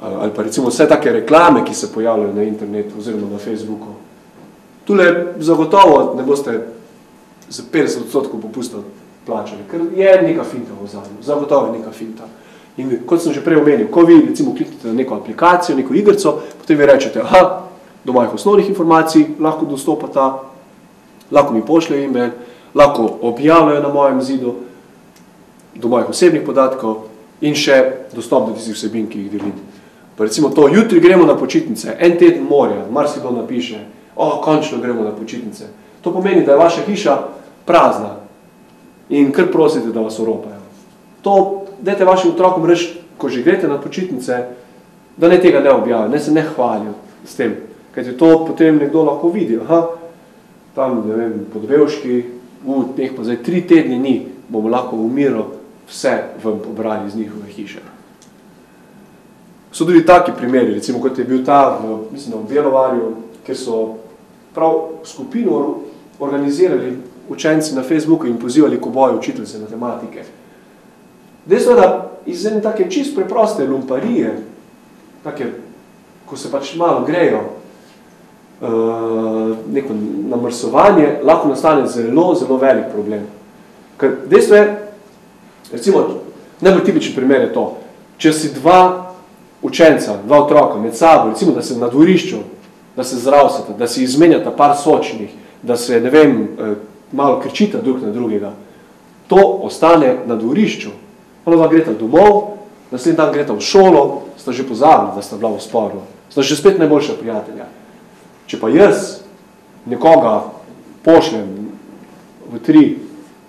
Ali pa recimo vse take reklame, ki se pojavljajo na internetu oziroma na Facebooku. Tule zagotovo ne boste za 50% popusta plačali, ker je neka finta v ozadju, zagotovo je neka finta. In kot sem že prej omenil, ko vi recimo kliknete na neko aplikacijo, neko igrico, potem vi rečete, aha, do mojih osnovnih informacij lahko dostopata, lahko mi pošljejo e-mail, lahko objavljajo na mojem zidu, do mojih osebnih podatkov in še dostop do tistih vsebin, ki jih delim. Pa recimo to, jutri gremo na počitnice, en teden morja, marsikdo napiše, končno gremo na počitnice. To pomeni, da je vaša hiša prazna in kar prosite, da vas oropajo. To dajte vašim otrokom reči, ko že greste na počitnice, da ne tega ne objavijo, ne se ne hvalijo s tem. Kajti to potem nekdo lahko vidi, aha, tam, ne vem, Podbevški, teh pa zdaj 3 tedni ni, bomo lahko v miru vse vam pobrali iz njihove hiše. So tudi taki primeri, recimo kot je bil ta, mislim, v Bjelovarju, kjer so prav skupino organizirali učenci na Facebooku in pozivali k boju učiteljice matematike. Dejstvo je, da iz ene take čist preproste lumparije, take, ko se pač malo grejo, neko namrsovanje, lahko nastane zelo, zelo velik problem. Ker dejstvo je, recimo, najbolj tipičen primer je to, če si 2 učenca, 2 otroka med sabo, recimo, da se na dvorišču, da se zravsata, da si izmenjata par sočnih, da se, ne vem, malo kričita drug na drugega, to ostane na dvorišču. Ona greta domov, naslednji dan greta v šolo, sta že pozabili, da sta bila v sporu, sta že spet najboljša prijatelja. Če pa jaz nekoga pošljem v 3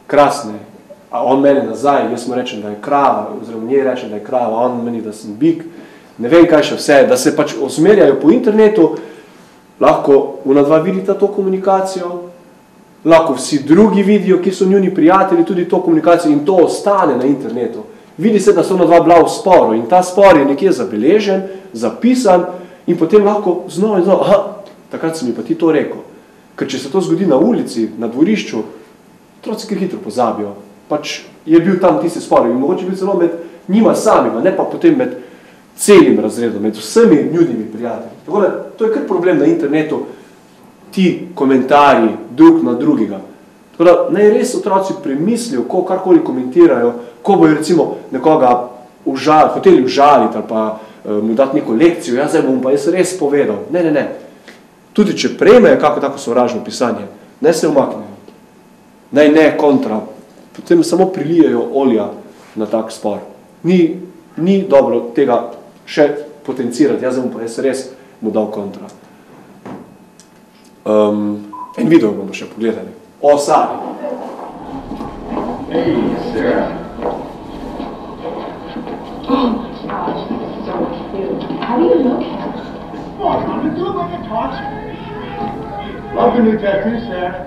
krasne, a on meni nazaj, jaz mu rečem, da je krava, oziroma njej rečem, da je krava, on meni, da sem bik, ne vem kaj še vse, da se pač osmerjajo po internetu, lahko ona 2 vidita to komunikacijo, lahko vsi drugi vidijo, ki so njuni prijatelji, tudi to komunikacijo in to ostane na internetu. Vidi se, da so ona 2 bila v sporu in ta spor je nekje zabeležen, zapisan in potem lahko znova in znova, aha, takrat si mi pa ti to rekel. Ker če se to zgodi na ulici, na dvorišču, otroci kar hitro pozabijo. Pač je bil tam tisti spor in mogoče bil celo med njima samima, ne pa potem med celim razredom, med vsemi njudnimi prijatelji. Tako da, to je kar problem na internetu, ti komentarji drug na drugega. Tako da, naj res otroci premislijo, ko karkoli komentirajo, ko bojo recimo nekoga hoteli užaliti ali pa mu dati neko lekcijo, ja, zdaj bom pa jaz res povedal. Ne, ne, ne. Tudi če prejmejo kako tako sovražno pisanje, ne se umaknejo. Naj ne kontra, potem samo prilijejo olja na tak spor. Ni dobro tega še potencirati, jaz bom pa jaz res mu dal kontra. En video bomo še pogledali. O Sari. Hey, Sarah. Oh my gosh, he's so cute. How do you look at him? Oh, I want to do it like a touch. Love the new tattoo, Sarah.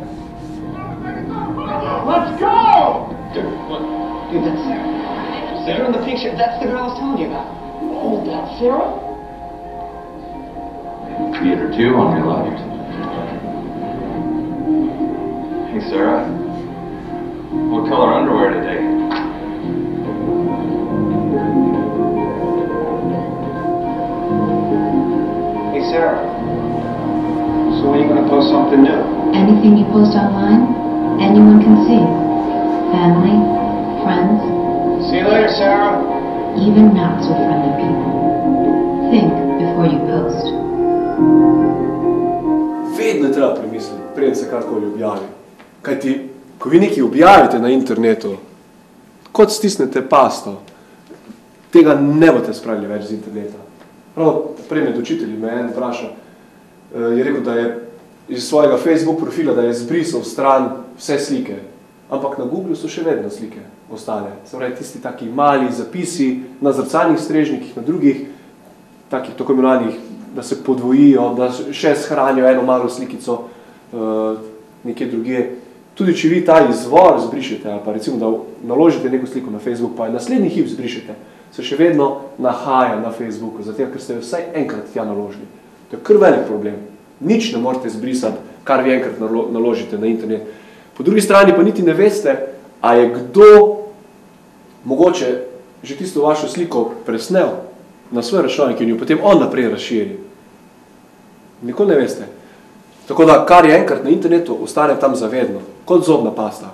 Let's go! Dude, that's Sarah. Sarah in the pink shirt, that's the girl I was telling you about. Oh, that's Sarah? Theater 2 on your left. Hey, Sarah. What color underwear today? Hey, Sarah. So when are you going to post something new? Anything you post online, anyone can see. Family, friends. See you later, Sarah. Even not so friendly people. Think before you post. Vedno je treba premisliti, preden se karkoli objavi. Kajti, ko vi nekaj objavite na internetu, kot stisnete pasto, tega ne boste spravili več z interneta. Prav, prej med učitelji me en vpraša, je rekel, da je iz svojega Facebook profila, da je zbrisal stran vse slike. Ampak na Google so še vedno slike ostale. Se pravi, tisti taki mali zapisi na zrcalnih strežnikih, na drugih, takih tako imenovanih, da se podvojijo, da še shranijo eno malo slikico nekje drugje. Tudi če vi ta izvor zbrišete, ali pa recimo, da naložite neko sliko na Facebook, pa naslednji hip zbrišete, se še vedno nahaja na Facebooku, zato ker ste jo vsaj enkrat tja naložili. To je kar velik problem. Nič ne morete zbrisati, kar vi enkrat naložite na internet. Po drugi strani pa niti ne veste, a je kdo mogoče že tisto vašo sliko presnel na svoj računalnik in jo potem on naprej razširi. Nikoli ne veste. Tako da, kar je enkrat na internetu, ostane tam zavedno, kot zobna pasta.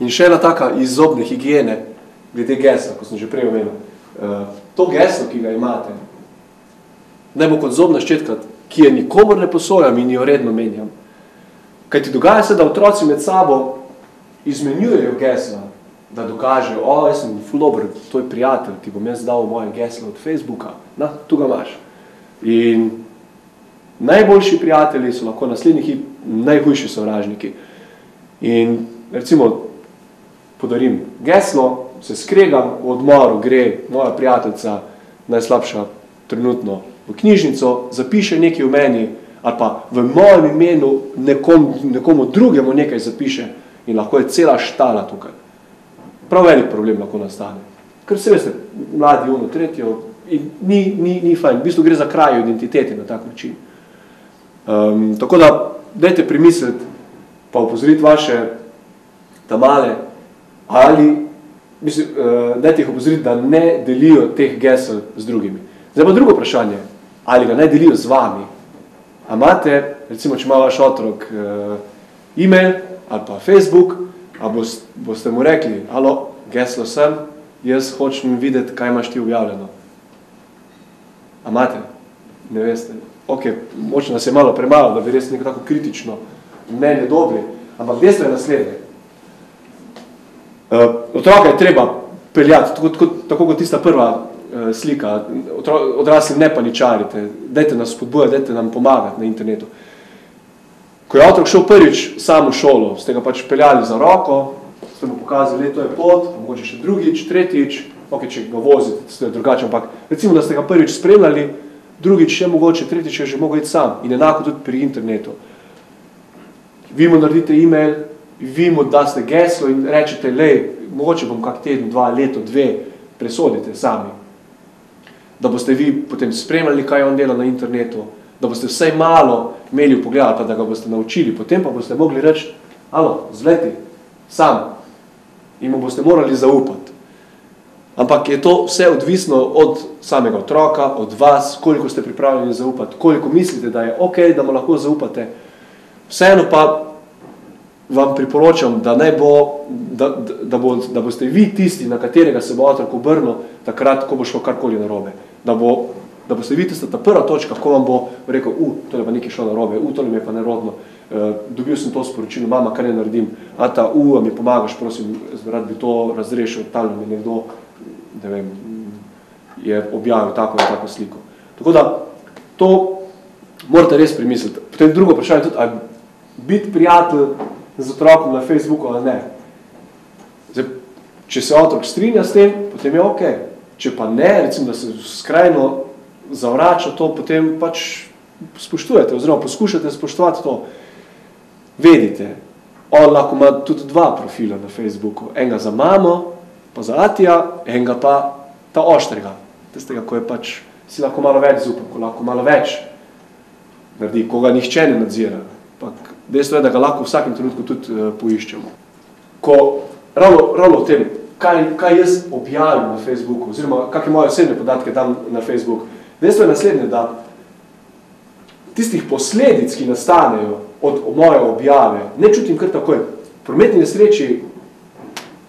In še ena taka iz zobne higiene, glede gesla, ko sem že prej omenil. To geslo, ki ga imate, naj bo kot zobna ščetka, ki je nikomor ne posojam in jo redno menjam. Kaj ti dogaja se, da otroci med sabo izmenjujejo gesla, da dokažejo, jaz sem ful dober, to je prijatelj, ti bom jaz dal moje geslo od Facebooka. Na, tu ga imaš. In najboljši prijatelji so lahko naslednji hip najhujši sovražniki. In recimo podarim geslo, se skregam, v odmoru gre moja prijateljica, najslabša trenutno, v knjižnico, zapiše nekaj v meni, ali pa v mojem imenu nekomu drugemu nekaj zapiše in lahko je cela štala tukaj. Prav velik problem lahko nastane. Ker se veste, mladi, tretjo, in ni fajn. V bistvu gre za kraj identitete na tak način. Tako da, dajte premisliti, pa upozoriti vaše tamale, ali, dajte jih upozoriti, da ne delijo teh gesel z drugimi. Zdaj pa drugo vprašanje, ali ga naj delijo z vami. A imate, recimo, če ima vaš otrok e-mail ali pa Facebook, a boste mu rekli, alo, geslo sem, jaz hočem videti, kaj imaš ti objavljeno. A imate? Ne veste. Ok, močno nas je malo premalo, da bi res neko tako kritično mnenje dobri, ampak dejstvo je naslednje. Otroka je treba peljati, tako kot tista prva slika, odrasli ne paničarite, dajte nas spodbujati, dajte nam pomagati na internetu. Ko je otrok šel prvič sam v šolo, ste ga pač peljali za roko, ste mu pokazali, to je pot, mogoče še drugič, tretjič, ok, če ga vozite, ste drugače, ampak recimo, da ste ga prvič spremljali, drugič še mogoče, tretjič je že mogel iti sam in enako tudi pri internetu. Vi mu naredite e-mail, vi mu daste geslo in rečete, lej, mogoče bom kak teden, 2, leto, 2, presodite sami. Da boste vi potem spremljali, kaj on dela na internetu, da boste vsaj malo imeli vpogled, pa da ga boste naučili, potem pa boste mogli reči, alo, zleti, sam, in mu boste morali zaupati. Ampak je to vse odvisno od samega otroka, od vas, koliko ste pripravljeni zaupati, koliko mislite, da je ok, da mu lahko zaupate. Vseeno pa vam priporočam, da boste vi tisti, na katerega se bo otrok obrnil, takrat, ko bo šlo karkoli narobe. Da boste vi tista ta prva točka, ko vam bo rekel, tole pa nekaj šlo narobe, tole mi je pa nerodno, dobil sem to sporočilo, mama, kaj ne naredim, a mi pomagaš, prosim, rad bi to razrešil, tam mi nekdo, ne vem, je objavil tako in tako sliko. Tako da, to morate res premisliti. Potem drugo vprašanje tudi, ali biti prijatelj z otrokom na Facebooku ali ne. Zdaj, če se otrok strinja s tem, potem je ok. Če pa ne, recimo, da se skrajno zavrača to, potem pač spoštujete, oziroma poskušate spoštovati to. Vedite, on lahko ima tudi 2 profila na Facebooku. Enega za mamo, pa za atija, enega pa ta oštrega. Tistega, ko je pač si lahko malo več zupa, ko lahko malo več naredi, ko ga nihče ne nadzira. Dejstvo je, da ga lahko v vsakem trenutku tudi poiščemo. Ko ravno o tem, kaj jaz objavim na Facebooku, oziroma kakšne moje osebne podatke dam na Facebook, dejstvo je naslednje, da tistih posledic, ki nastanejo od moje objave, ne čutim kar takoj. V prometni nesreči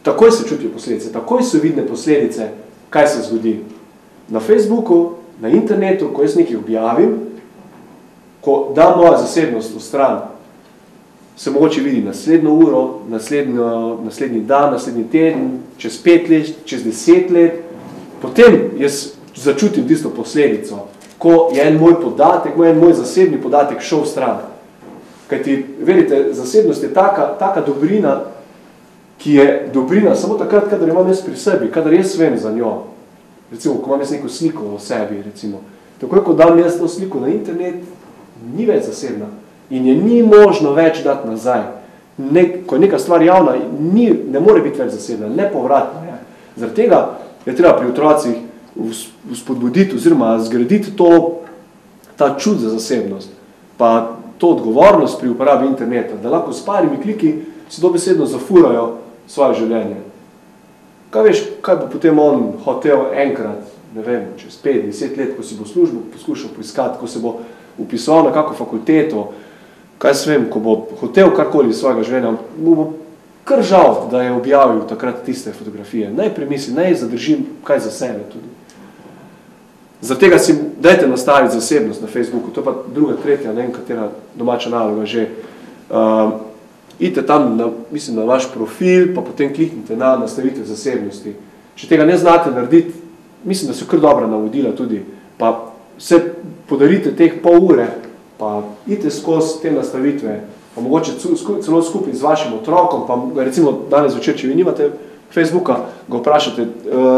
takoj se čutijo posledice, takoj so vidne posledice, kaj se zgodi. Na Facebooku, na internetu, ko jaz nekaj objavim, ko dam moja zasebnost v stran, se mogoče vidi naslednjo uro, naslednji dan, naslednji teden, čez 5 let, čez 10 let, potem jaz začutim tisto posledico, ko je en moj podatek, en moj zasebni podatek šel v stran. Kajti, verite, zasebnost je taka dobrina, ki je dobrina samo takrat, kadar imam jaz pri sebi, kadar jaz vem za njo. Recimo, ko imam jaz neko sliko o sebi, recimo. Takoj, ko dam jaz to sliko na internet, ni več zasebna in je ni možno več dati nazaj. Ko je neka stvar javna, ne more biti več zasebna, nepovratna je. Zaradi tega je treba pri otrocih spodbuditi oziroma zgraditi ta čut za zasebnost. Pa to odgovornost pri uporabi interneta, da lahko s parimi kliki si dobesedno zafurajo svoje življenje. Kaj veš, kaj bo potem on hotel enkrat, ne vem, čez 5-10 let, ko si bo službo poskušal poiskati, ko se bo upisoval na kako fakulteto, kaj se vem, ko bo hotel karkoli iz svojega življenja, mu bo kar žal, da je objavil takrat tiste fotografije. Naj premisli, naj zadržim kaj za sebe tudi. Zaradi tega si dajte nastaviti zasebnost na Facebooku, to je pa druga, tretja, ne vem, katera domača naloga že. Idite tam, mislim, na vaš profil, pa potem kliknite na nastavitev zasebnosti. Če tega ne znate narediti, mislim, da so kar dobra navodila tudi, pa se podarite teh pol ure, pa idite skozi te nastavitve, pa mogoče celo skupaj z vašim otrokom, pa recimo danes večer, če vi nimate Facebooka, ga vprašate,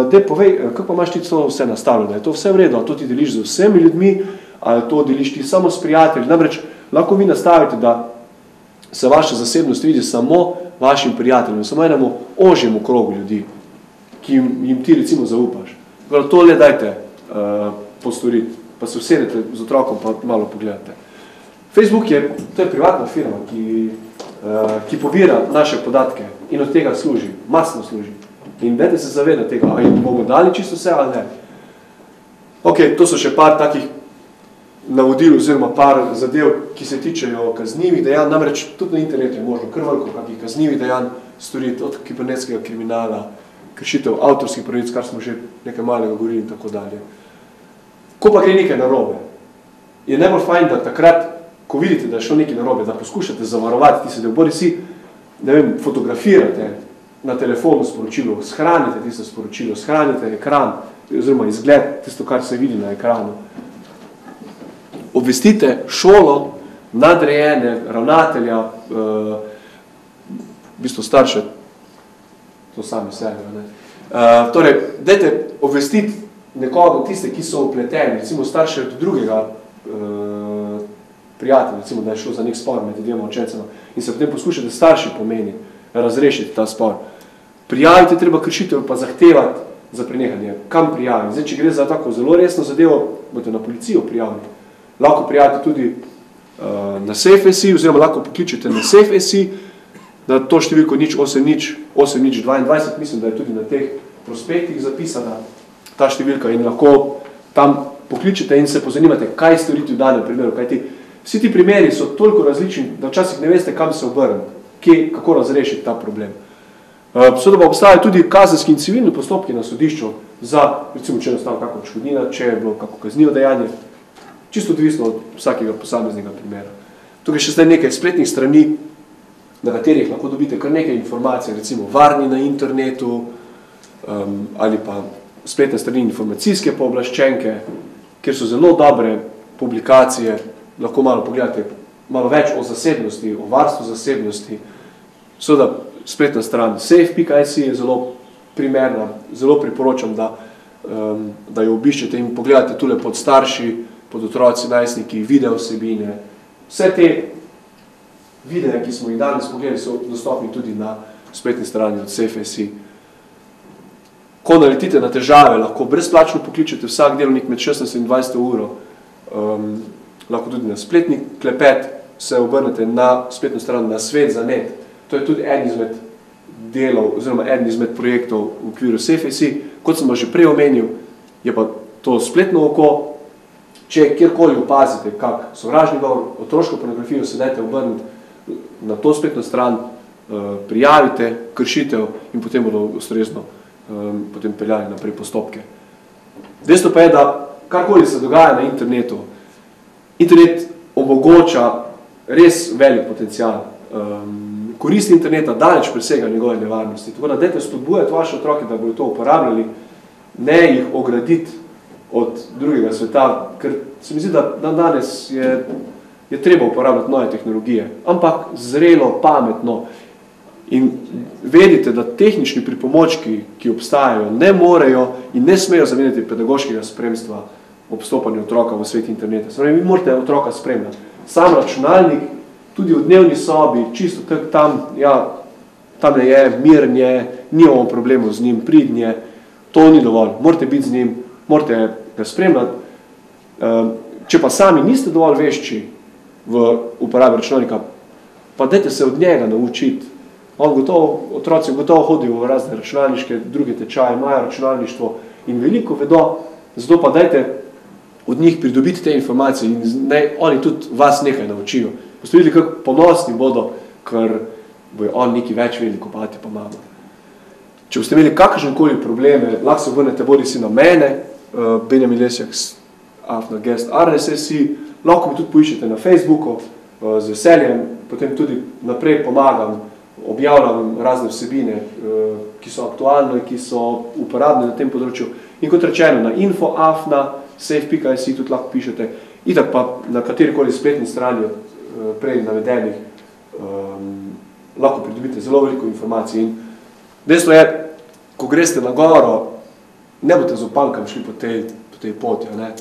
dej povej, kako pa imaš ti to vse nastavljeno, je to vse v redu, ali to ti deliš z vsemi ljudmi, ali to deliš ti samo s prijatelji, namreč lahko vi nastavite, da se vaša zasebnost vidi samo vašim prijateljem, samo enemu ožjemu krogu ljudi, ki jim ti recimo zaupaš. To le dajte postoriti, pa se usedete z otrokom pa malo pogledate. Facebook to je privatna firma, ki pobira naše podatke in od tega služi, masno služi. In dajte se zavedati tega, ali bomo dali čisto vse ali ne. Ok, to so še par takih navodil oziroma par zadev, ki se tičejo kaznivih dejanj, namreč tudi na internetu je možno kar veliko kakih kaznivih dejanj storiti, od kibernetskega kriminala, kršitev avtorskih pravic, kar smo že nekaj malega govorili in tako dalje. Ko pa gre nekaj narobe, je najbolj fajn, da takrat, ko vidite, da je šlo nekaj narobe, da poskušate zavarovati tiste del, bodi si, ne vem, fotografirate na telefonu sporočilo, shranite tisto sporočilo, shranite ekran, oziroma izgled, tisto, kar se vidi na ekranu. Obvestite šolo, nadrejene, ravnatelja, v bistvu starše, to sami sebe. Torej, dajte obvestiti nekoga, tiste, ki so vpleteni, recimo starše od drugega prijatelja, recimo, da je šlo za nek spor med dvema učencema in se potem poskušate starši pomeni razrešiti ta spor. Prijavite treba kršitev, pa zahtevati za prenehanje. Kam prijaviti? Zdaj, če gre za tako zelo resno zadevo, boste na policijo prijavili. Lahko prijavite tudi na SafeSI, oziroma lahko pokličete na SafeSI, na to številko 8082, mislim, da je tudi na teh prospektih zapisana ta številka in lahko tam pokličete in se pozanimate, kaj storiti v danem primeru. Kajti vsi ti primeri so toliko različni, da včasih ne veste, kam se obrniti, kako razrešiti ta problem. Seveda pa obstajajo tudi kazenski in civilni postopki na sodišču za, recimo, če enostavno kako odškodnina, če je bilo kako kaznivo dejanje, čisto odvisno od vsakega posameznega primera. Tukaj še zdaj nekaj spletnih strani, na katerih lahko dobite kar nekaj informacij, recimo varni na internetu ali pa spletne strani informacijske pooblaščenke, kjer so zelo dobre publikacije, lahko malo pogledate, malo več o zasebnosti, o varstvu zasebnosti. Seveda spletna stran safe.si je zelo primerna, zelo priporočam, da jo obiščete in pogledate tule pod starši, pod otroci, najstniki, video vsebine. Vse te videe, ki smo jih danes pogledali, so dostopni tudi na spletni strani od SafeSI. Ko naletite na težave, lahko brezplačno pokličete vsak delovnik med 16 in 20 uro, lahko tudi na spletni klepet se obrnete na spletno stran na Svet.net. To je tudi en izmed delov, oziroma en izmed projektov v okviru SafeSI. Kot sem pa že prej omenil, je pa to spletno oko. Če kjerkoli opazite kak sovražni govor, otroško pornografijo, se dajte obrniti na to spletno stran, prijavite kršitev in potem bodo ustrezno potem peljali naprej postopke. Dejstvo pa je, da karkoli se dogaja na internetu, internet omogoča res velik potencial. Koristi interneta daleč presega njegove nevarnosti. Tako da dajte spodbujati vaše otroke, da bodo to uporabljali, ne jih ograditi od drugega sveta, ker se mi zdi, da danes je treba uporabljati nove tehnologije, ampak zrelo, pametno. In vedite, da tehnični pripomočki, ki obstajajo, ne morejo in ne smejo zamenjati pedagoškega spremstva ob vstopanju otroka v svet interneta. Vi morate otroka spremljati. Sam računalnik, tudi v dnevni sobi, čisto tam, ja, tam je, miren je, nimamo problemov z njim, pridnje, to ni dovolj. Morate biti z njim, morate ga spremljati. Če pa sami niste dovolj vešči, v uporabi računalnika, pa dajte se od njega naučiti. Otroci gotovo hodijo v razne računalniške, druge tečaje, imajo računalništvo in veliko vedo, zato pa dajte od njih pridobiti te informacije in oni tudi vas nekaj naučijo. Boste videli, kako ponosni bodo, ker bojo oni nekaj več vedeli, kot ati pa mama. Če boste imeli kakršnekoli probleme, lahko se obrnete bodisi na mene, Benjamin Lesjak, @guest RSSI, lahko mi tudi poiščete na Facebooku, z veseljem, potem tudi naprej pomagam, objavljam razne vsebine, ki so aktualne in ki so uporabne na tem področju. In kot rečeno, na info@safe.si tudi lahko pišete, itak pa na katerikoli spletni strani prej navedenih lahko pridobite zelo veliko informacij. In dejstvo je, ko greste na goro, ne boste z opankam šli po tej poti, ne?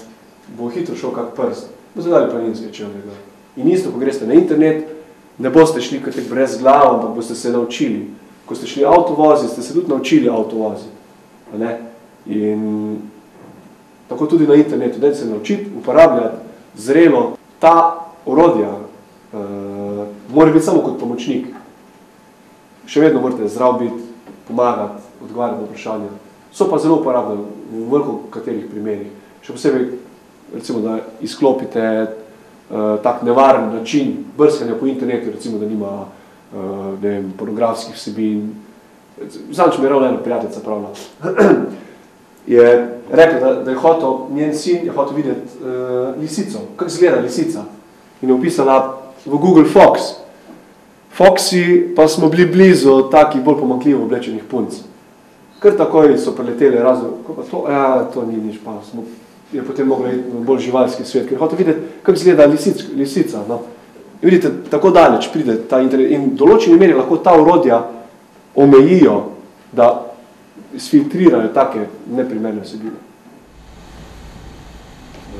Bo hitro šel kak prst, bo zadali planinske čevnega. In isto, ko greste na internet, ne boste šli kot brez glava, ampak boste se naučili. Ko ste šli avtovoziti, ste se tudi naučili avtovoziti. In tako tudi na internetu, dajte se naučiti, uporabljati zrelo. Ta orodja mora biti samo kot pomočnik. Še vedno morate zdrav biti, pomagati, odgovarjati na vprašanja. So pa zelo uporabne v veliko katerih primerih. Še posebej, recimo, da izklopite tak nevaren način brskanja po internetu, recimo, da nima pornografskih vsebin. Zadnjič mi je ravno ena prijateljica pravila. Je rekla, da je hotel, njen sin je hotel videti lisico, kako izgleda lisica. In je upisala v Google Fox. Foxi pa smo bili blizu takih bolj pomanjkljivo oblečenih punc. Kar takoj so preleteli razno, ko pa to, to ni nič, pa je potem mogla iti v bolj živalski svet, ker je hotel videti, kako izgleda lisica. No. In vidite, tako daleč pride ta internet in v določeni meri lahko ta orodja omejijo, da sfiltrirajo take neprimerne vsebine.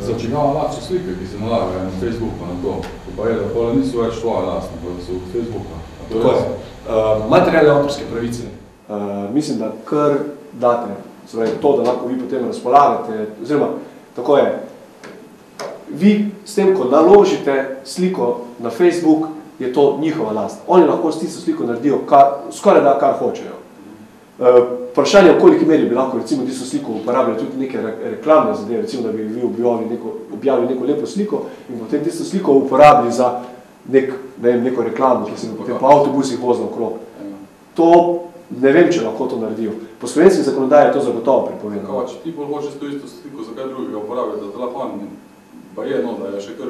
Začinjava lastne slike, ki se nalagajo na Facebooku na to, pa je, da pole niso več tvoje lastne, pa so v Facebooka. Tako je. Materialne avtorske pravice. Mislim, da kar date, to, da lahko vi potem razpolagate, oziroma, tako je, vi s tem, ko naložite sliko na Facebook, je to njihova last. Oni lahko s tisto sliko naredijo skoraj da, kar hočejo. Vprašanje, v koliki meri bi lahko recimo tisto sliko uporabljali tudi neke reklamne zadeve, recimo, da bi vi objavili neko lepo sliko in potem tisto sliko uporabili za neko reklamo, ki se bi potem po avtobusih vozila okrog. To ne vem, če lahko to naredijo. Po slovenski zakonodaji je to zagotovo prepovedano. Kaj, če ti bolj hočeš to isto sliko, zakaj drugega uporabiti, da telefon pa je, no, da je še kar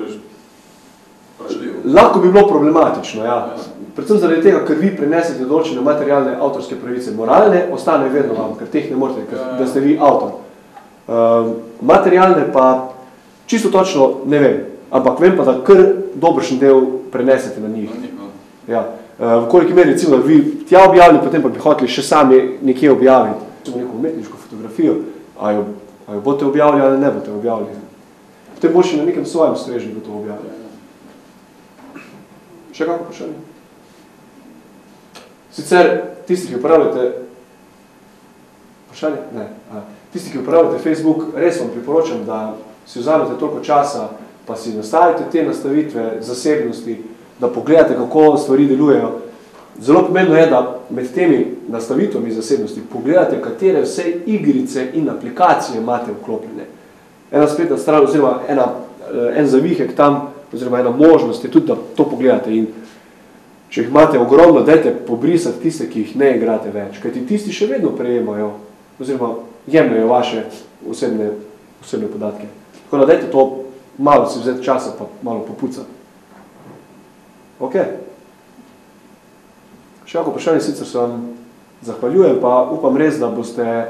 vprašljivo? Lahko bi bilo problematično, ja. Predvsem zaradi tega, ker vi prenesete določene materialne avtorske pravice. Moralne ostanejo vedno vam, ker teh ne morete, da ste vi avtor. Materialne pa čisto točno ne vem, ampak vem pa, da kar dobršen del prenesete na njih. Ja. V koliki meri, recimo, da vi tja objavili, potem pa bi hoteli še sami nekje objaviti. Neko umetniško fotografijo, a jo boste objavili ali ne boste objavili. Potem boš na nekem svojem strežniku to objavili. Še kako vprašanje? Sicer, tisti, ki uporabljate vprašanje? Ne. Tisti, ki uporabljate Facebook, res vam priporočam, da si vzamete toliko časa, pa si nastavite te nastavitve zasebnosti, da pogledate, kako stvari delujejo. Zelo pomembno je, da med temi nastavitvami zasebnosti pogledate, katere vse igrice in aplikacije imate vklopljene. Ena spletna stran, oziroma en zavihek tam, oziroma ena možnost je tudi, da to pogledate in če jih imate ogromno, dajte pobrisati tiste, ki jih ne igrate več, kajti tisti še vedno prejemajo, oziroma jemljajo vaše osebne podatke. Tako da dajte to malo si vzeti časa, pa malo popucati. Ok. Še kako vprašanje, sicer se vam zahvaljujem, pa upam res, da boste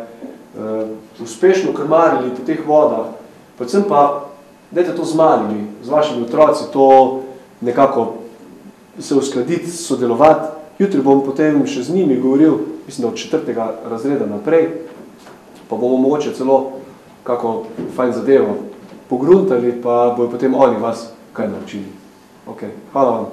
uspešno krmarili po teh vodah, predvsem pa dajte to z malimi, z vašimi otroci, to nekako se uskladiti, sodelovati. Jutri bom potem še z njimi govoril, mislim, da od 4. razreda naprej, pa bomo mogoče celo kako fajn zadevo pogruntali, pa bojo potem oni vas kaj naučili. Ok, hvala vam.